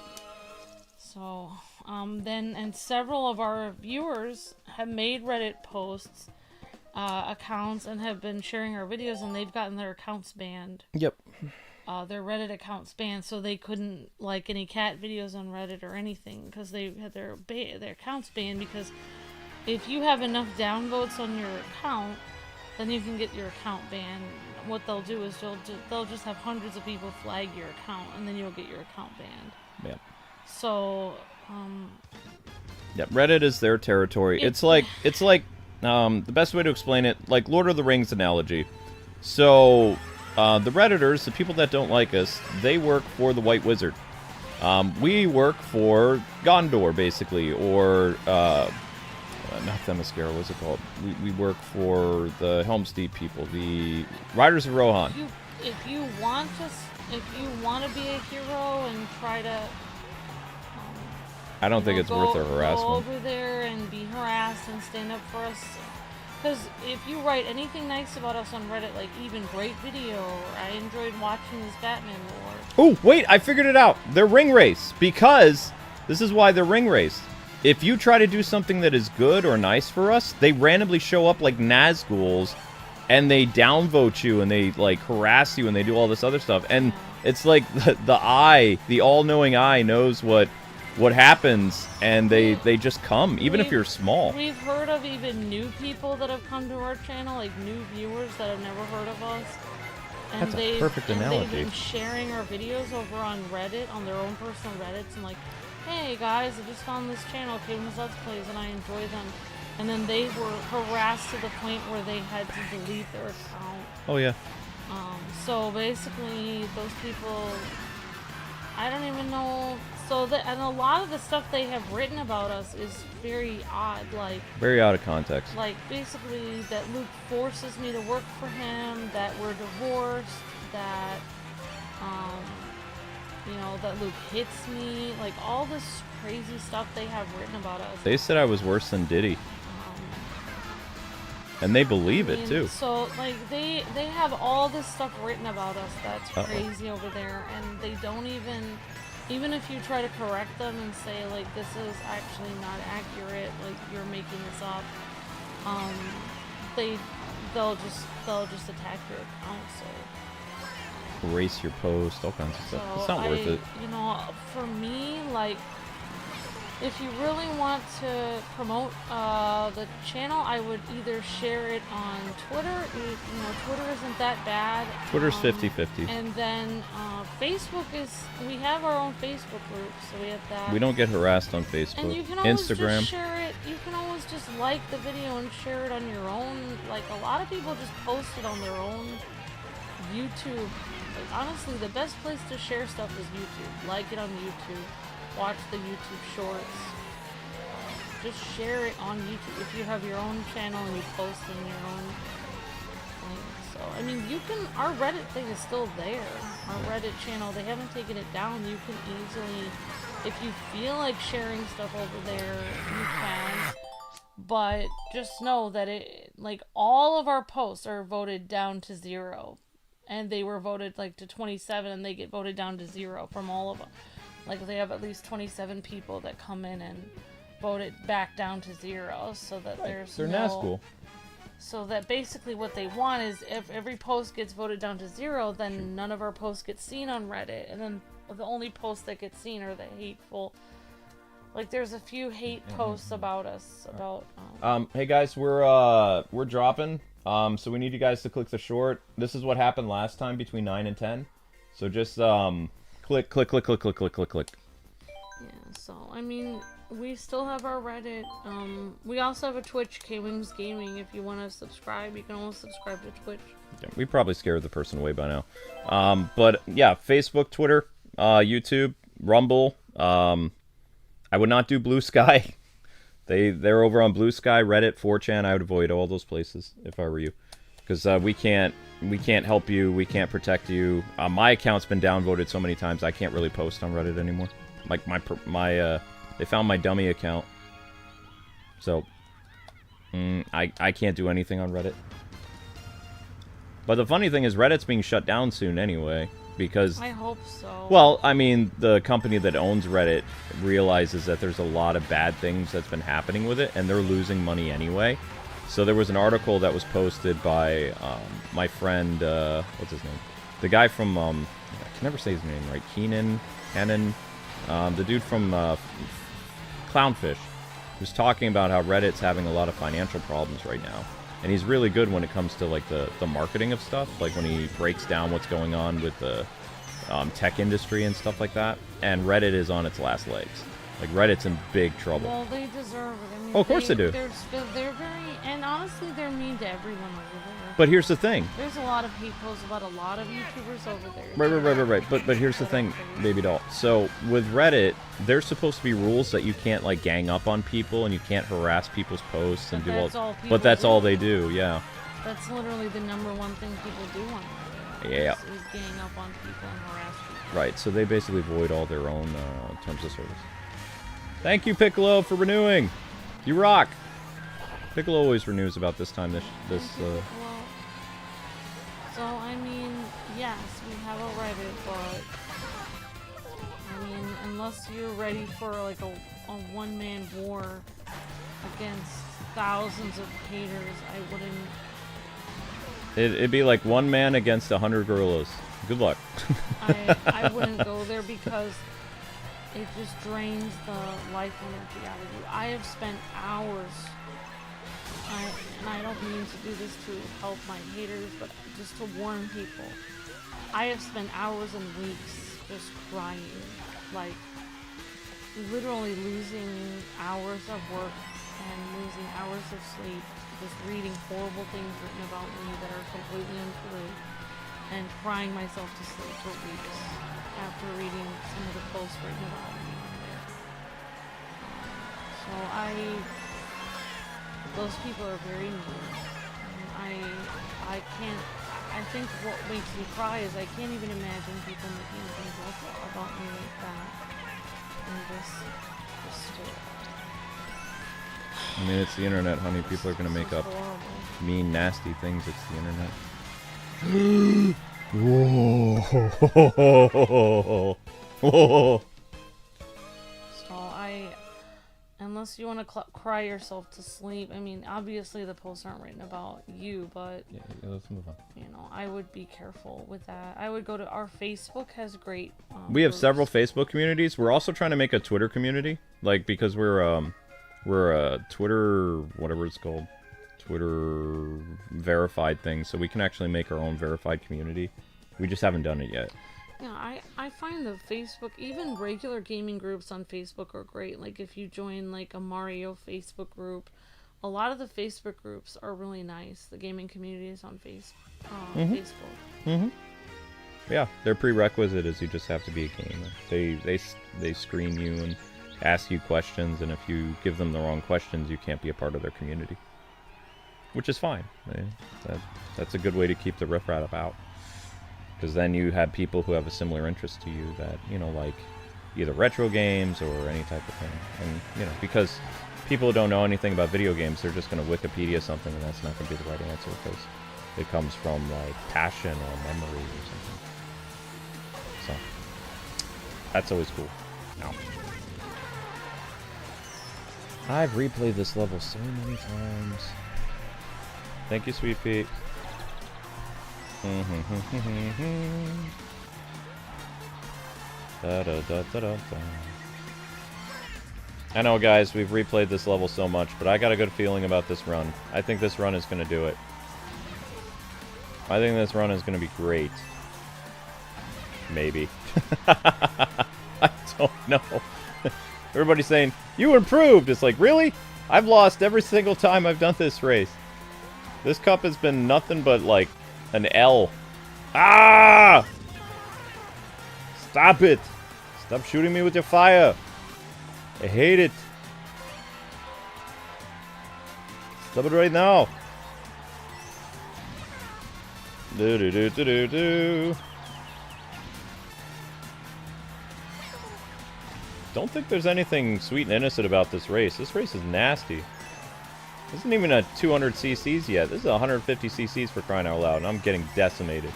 So, and several of our viewers have made Reddit posts, accounts, and have been sharing our videos, and they've gotten their accounts banned. Yep. Their Reddit accounts banned, so they couldn't like any cat videos on Reddit or anything, because they had their accounts banned, because if you have enough downvotes on your account, then you can get your account banned. What they'll do is they'll just have hundreds of people flag your account, and then you'll get your account banned. Yep. So, Yep, Reddit is their territory. It's like the best way to explain it, like Lord of the Rings analogy. So, the Redditors, the people that don't like us, they work for the White Wizard. We work for Gondor, basically, or, not Themyscira, what's it called? We work for the Helm's Deep people, the Riders of Rohan. If you want to be a hero and try to... I don't think it's worth their harassment. Go over there and be harassed and stand up for us. Because if you write anything nice about us on Reddit, like even great video, or I enjoyed watching this Batman war. Oh, wait, I figured it out. They're ring race. Because, this is why they're ring race. If you try to do something that is good or nice for us, they randomly show up like Nazguls, and they downvote you, and they like harass you, and they do all this other stuff. And it's like the eye, the all-knowing eye knows what what happens, and they just come, even if you're small. We've heard of even new people that have come to our channel, like new viewers that have never heard of us. And That's a perfect analogy. They've been sharing our videos over on Reddit, on their own personal Reddits, and like, hey guys, I just found this channel, Kwingsletsplays, and I enjoy them. And then they were harassed to the point where they had to delete their account. Oh yeah. So basically, those people, I don't even know. And a lot of the stuff they have written about us is very odd, like very out of context. Like basically that Luke forces me to work for him, that we're divorced, that you know, that Luke hits me, like all this crazy stuff they have written about us. They said I was worse than Diddy. And they believe it too. So like they have all this stuff written about us that's crazy over there, and they don't even if you try to correct them and say like this is actually not accurate, like you're making this up, they'll just attack your account. So erase your post, all kinds of stuff. It's not worth it. You know, for me, like, if you really want to promote the channel, I would either share it on Twitter. You know, Twitter isn't that bad. Twitter's 50-50. And then Facebook we have our own Facebook group, so we have that. We don't get harassed on Facebook. And you can always Instagram. just share it. You can always just like the video and share it on your own. Like, a lot of people just post it on their own YouTube. Like, honestly, the best place to share stuff is YouTube. Like it on YouTube. Watch the YouTube shorts. Just share it on YouTube. If you have your own channel and you post in your own thing. So, I mean, you can, our Reddit thing is still there. Our Reddit channel, they haven't taken it down. You can easily, if you feel like sharing stuff over there, you can. But just know that like, all of our posts are voted down to 0. And they were voted, like, to 27, and they get voted down to 0 from all of them. Like, they have at least 27 people that come in and vote it back down to 0, so that They're Nazgul. So that basically what they want is, if every post gets voted down to 0, then none of our posts get seen on Reddit, and then the only posts that get seen are the hateful. Like, there's a few hate posts about us, about... hey guys, we're dropping, so we need you guys to click the short. This is what happened last time between 9 and 10. So just, click, click, click, click, click, click, click, click. Yeah, so, I mean, we still have our Reddit. We also have a Twitch, Kwings Gaming. If you want to subscribe, you can always subscribe to Twitch. Yeah, we probably scared the person away by now. But, yeah, Facebook, Twitter, YouTube, Rumble. I would not do Blue Sky. They're over on Blue Sky, Reddit, 4chan. I would avoid all those places if I were you. Because we can't help you, we can't protect you. My account's been downvoted so many times I can't really post on Reddit anymore. Like they found my dummy account, so I can't do anything on Reddit. But the funny thing is, Reddit's being shut down soon anyway, because I hope so. Well, I mean, the company that owns Reddit realizes that there's a lot of bad things that's been happening with it, and they're losing money anyway. So there was an article that was posted by my friend, what's his name? The guy from, I can never say his name right, Hannon, the dude from Clownfish, who's talking about how Reddit's having a lot of financial problems right now. And he's really good when it comes to, like, the marketing of stuff, like when he breaks down what's going on with the tech industry and stuff like that. And Reddit is on its last legs. Like, Reddit's in big trouble. Well, they deserve it. I mean, of course they do. They're very, and honestly, they're mean to everyone over there. But here's the thing. There's a lot of hate posts about a lot of YouTubers over there. Right. But here's the thing, baby doll. So, with Reddit, there's supposed to be rules that you can't, like, gang up on people, and you can't harass people's posts and do all... But that's all they do, yeah. That's literally the #1 thing people do on Reddit. Yeah. Is gang up on people and harass people. Right, so they basically void all their own terms of service. Thank you, Piccolo, for renewing. You rock. Piccolo always renews about this time. So, I mean, yes, we have a Reddit, but I mean, unless you're ready for like a one-man war against thousands of haters, I wouldn't. It'd be like one man against 100 gorillas. Good luck. I wouldn't go there, because it just drains the life energy out of you. I have spent hours, and I don't mean to do this to help my haters, but just to warn people. I have spent hours and weeks just crying, like literally losing hours of work and losing hours of sleep, just reading horrible things written about me that are completely untrue, and crying myself to sleep for weeks after reading some of the posts written about me on there. So those people are very mean. And I can't, I think what makes me cry is I can't even imagine people making things about me like that in this store. I mean, it's the internet, honey. People are gonna make up Horrible. mean, nasty things. It's the internet. Whoa. So unless you want to cry yourself to sleep, I mean, obviously the posts aren't written about you, but Yeah, let's move on. you know, I would be careful with that. I would go to our Facebook has great. We have groups. several Facebook communities. We're also trying to make a Twitter community, like because we're a Twitter, whatever it's called, Twitter verified thing, so we can actually make our own verified community. We just haven't done it yet. Yeah, I find the Facebook, even regular gaming groups on Facebook are great. Like if you join like a Mario Facebook group, a lot of the Facebook groups are really nice. The gaming communities on Facebook. Mm-hmm. Yeah, their prerequisite is you just have to be a gamer. They screen you and ask you questions, and if you give them the wrong questions, you can't be a part of their community. Which is fine. That's a good way to keep the riffraff out. Because then you have people who have a similar interest to you that, you know, like either retro games or any type of thing. And, you know, because people who don't know anything about video games, they're just going to Wikipedia something, and that's not going to be the right answer because it comes from, like, passion or memory or something. So, that's always cool. Now, I've replayed this level so many times. Thank you, Sweet Pete. I know, guys, we've replayed this level so much, but I got a good feeling about this run. I think this run is going to do it. I think this run is going to be great. Maybe. I don't know. Everybody's saying, you improved! It's like, really? I've lost every single time I've done this race. This cup has been nothing but, like, an L. Ah! Stop it! Stop shooting me with your fire! I hate it! Stop it right now! Do. Don't think there's anything sweet and innocent about this race. This race is nasty. This isn't even a 200 cc's yet. This is 150 cc's for crying out loud, and I'm getting decimated.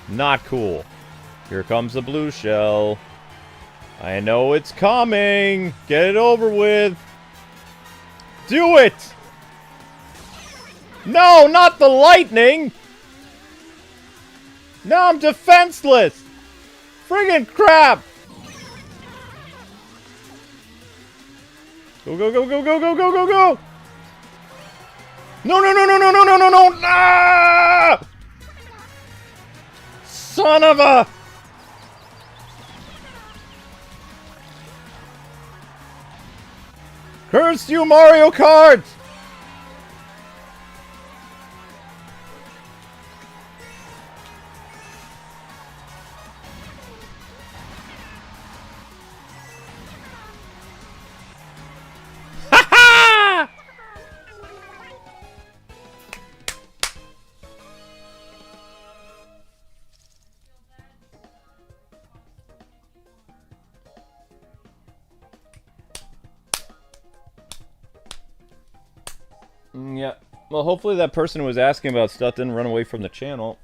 Not cool. Here comes the blue shell. I know it's coming. Get it over with. Do it! No, not the lightning! Now I'm defenseless! Friggin' crap! Go, go, go, go, go, go, go, go, go! No, no, no, no, no, no, no, no, no! Ah! Son of a... Curse you, Mario Kart! Yeah. Well, hopefully that person who was asking about stuff didn't run away from the channel.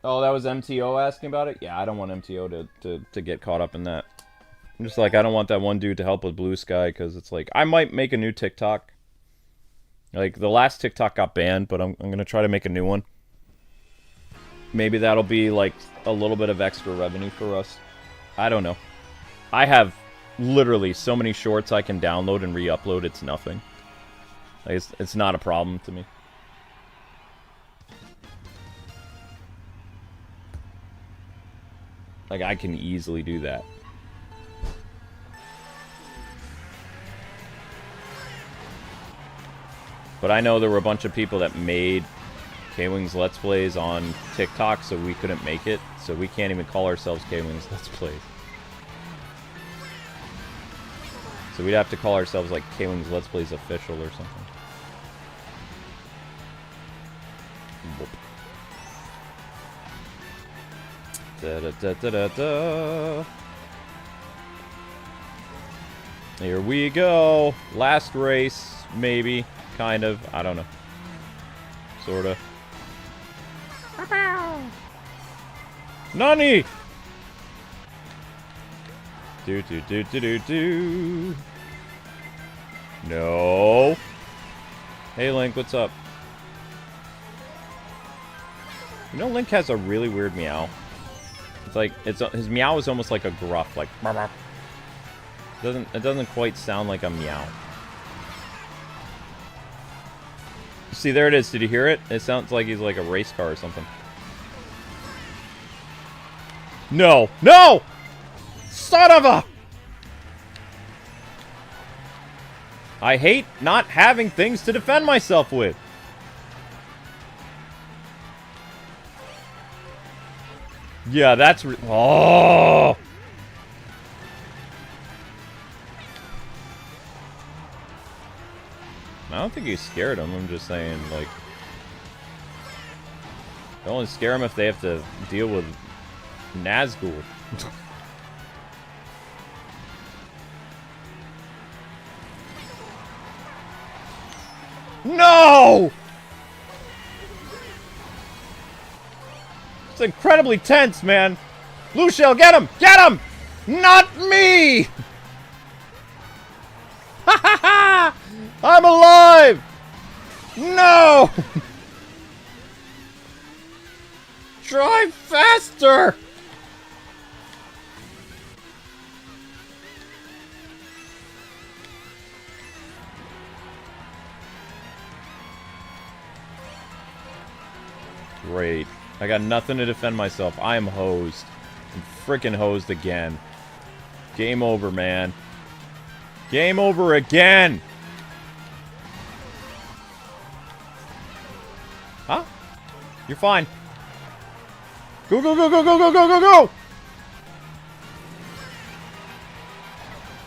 Oh, that was MTO asking about it? Yeah, I don't want MTO to get caught up in that. I'm just like, I don't want that one dude to help with Blue Sky, because it's like, I might make a new TikTok. Like, the last TikTok got banned, but I'm going to try to make a new one. Maybe that'll be, like, a little bit of extra revenue for us. I don't know. I have literally so many shorts I can download and re-upload, it's nothing. Like, it's not a problem to me. Like, I can easily do that. But I know there were a bunch of people that made Kwings Let's Plays on TikTok, so we couldn't make it. So we can't even call ourselves Kwings Let's Plays. So we'd have to call ourselves, like, Kwings Let's Plays Official or something. Da-da-da-da-da-da. Here we go. Last race, maybe. Kind of. I don't know. Sorta. Nani! Do. No. Hey, Link, what's up? You know, Link has a really weird meow. It's like, his meow is almost like a gruff, like... It doesn't quite sound like a meow. See, there it is. Did you hear it? It sounds like he's like a race car or something. No! No! Son of a... I hate not having things to defend myself with. Yeah, that's... Oh! I don't think he scared him. I'm just saying, like... They only scare him if they have to deal with Nazgul. No! It's incredibly tense, man. Lucio, get him! Get him! Not me! Ha ha ha! I'm alive! No! Drive faster! Great. I got nothing to defend myself. I am hosed. I'm freaking hosed again. Game over, man. Game over again! Huh? You're fine. Go, go, go, go, go, go, go, go, go!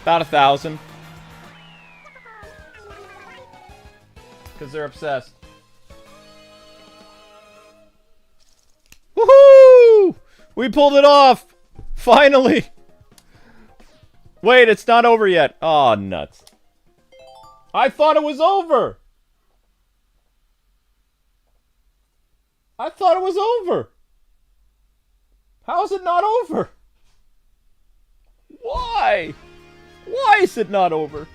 About 1,000. Because they're obsessed. Woohoo! We pulled it off! Finally! Wait, it's not over yet. Aw, nuts. I thought it was over! I thought it was over! How is it not over? Why? Why is it not over?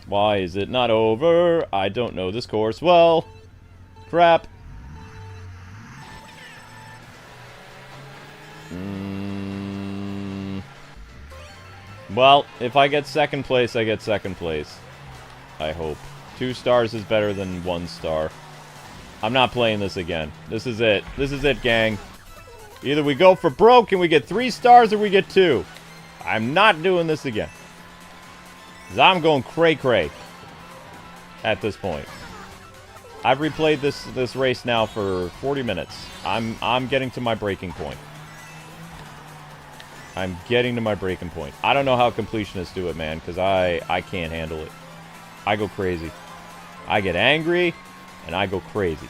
Why is it not over? I don't know this course well. Crap. Well, if I get second place, I get second place. I hope. 2 stars is better than 1 star. I'm not playing this again. This is it. This is it, gang. Either we go for broke and we get 3 stars or we get 2. I'm not doing this again. 'Cause I'm going cray-cray at this point. I've replayed this race now for 40 minutes. I'm getting to my breaking point. I'm getting to my breaking point. I don't know how completionists do it, man, because I can't handle it. I go crazy. I get angry, and I go crazy.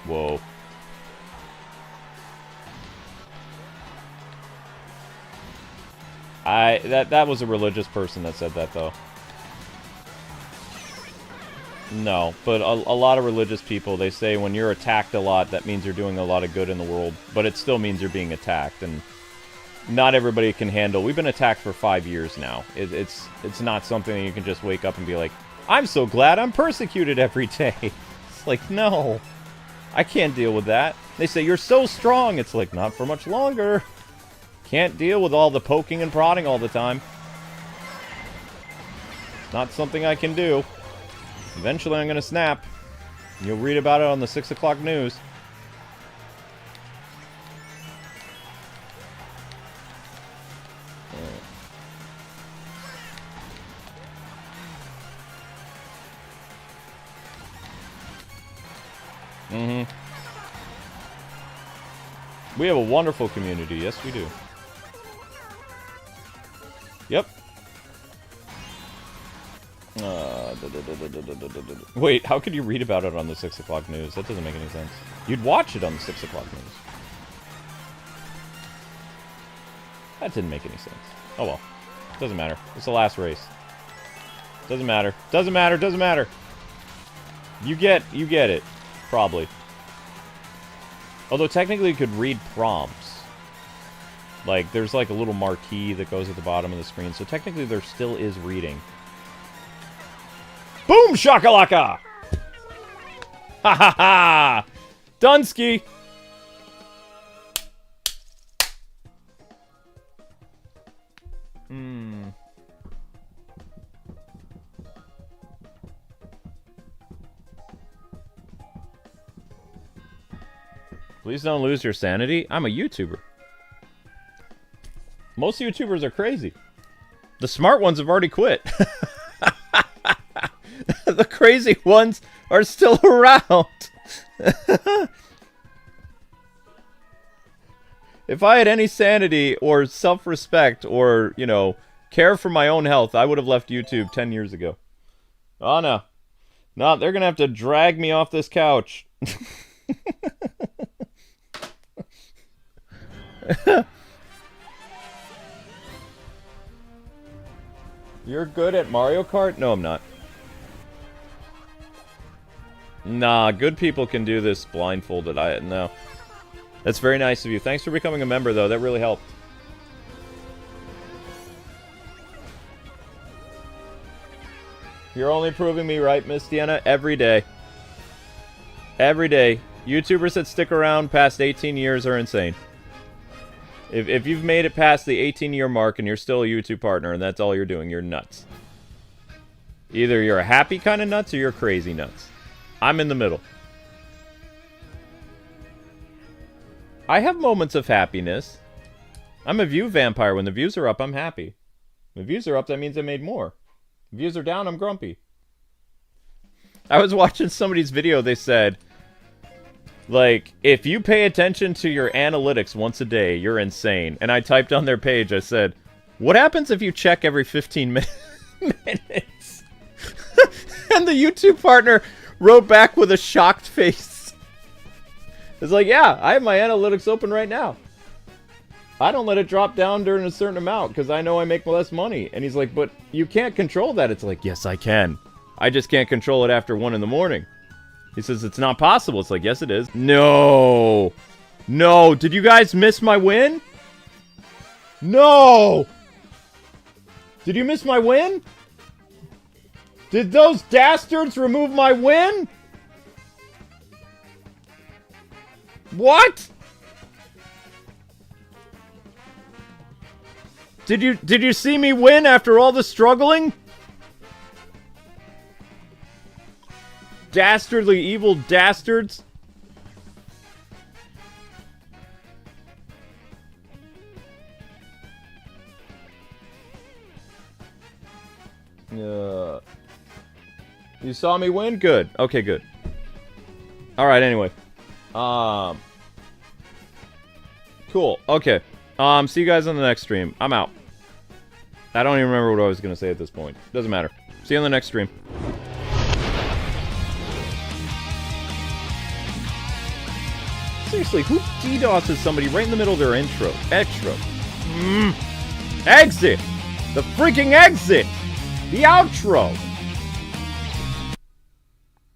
Whoa. That was a religious person that said that, though. No, but a lot of religious people, they say when you're attacked a lot, that means you're doing a lot of good in the world, but it still means you're being attacked, and not everybody can handle. We've been attacked for 5 years now. It's not something that you can just wake up and be like, I'm so glad I'm persecuted every day. It's like, no, I can't deal with that. They say, you're so strong. It's like, not for much longer. Can't deal with all the poking and prodding all the time. Not something I can do. Eventually I'm going to snap. You'll read about it on the 6 o'clock news. We have a wonderful community. Yes, we do. Yep. Wait, how could you read about it on the 6 o'clock news? That doesn't make any sense. You'd watch it on the 6 o'clock news. That didn't make any sense. Oh well. Doesn't matter. It's the last race. Doesn't matter. Doesn't matter. Doesn't matter. You get it. Probably. Although technically you could read prompts. Like, there's like a little marquee that goes at the bottom of the screen. So technically there still is reading. Boom shakalaka! Ha ha ha! Dunsky! Please don't lose your sanity. I'm a YouTuber. Most YouTubers are crazy. The smart ones have already quit. The crazy ones are still around. If I had any sanity or self-respect or, you know, care for my own health, I would have left YouTube 10 years ago. Oh, no. No, they're going to have to drag me off this couch. You're good at Mario Kart? No, I'm not. Nah, good people can do this blindfolded. No. That's very nice of you. Thanks for becoming a member, though. That really helped. You're only proving me right, Miss Deanna, every day. Every day. YouTubers that stick around past 18 years are insane. If you've made it past the 18-year mark and you're still a YouTube partner and that's all you're doing, you're nuts. Either you're a happy kind of nuts or you're crazy nuts. I'm in the middle. I have moments of happiness. I'm a view vampire. When the views are up, I'm happy. When the views are up, that means I made more. When views are down, I'm grumpy. I was watching somebody's video, they said, like, if you pay attention to your analytics once a day, you're insane. And I typed on their page, I said, what happens if you check every 15 minutes? And the YouTube partner wrote back with a shocked face. It's like, yeah, I have my analytics open right now. I don't let it drop down during a certain amount because I know I make less money. And he's like, but you can't control that. It's like, yes, I can. I just can't control it after 1 in the morning. He says, it's not possible. It's like, yes, it is. No. No. Did you guys miss my win? No. Did you miss my win? Did those dastards remove my win? What? Did you see me win after all the struggling? Dastardly evil dastards. You saw me win? Good. Okay, good. Alright, anyway. Cool. Okay. See you guys on the next stream. I'm out. I don't even remember what I was going to say at this point. Doesn't matter. See you on the next stream. Seriously, who DDoSes somebody right in the middle of their intro? Extra. Exit! The freaking exit! The outro!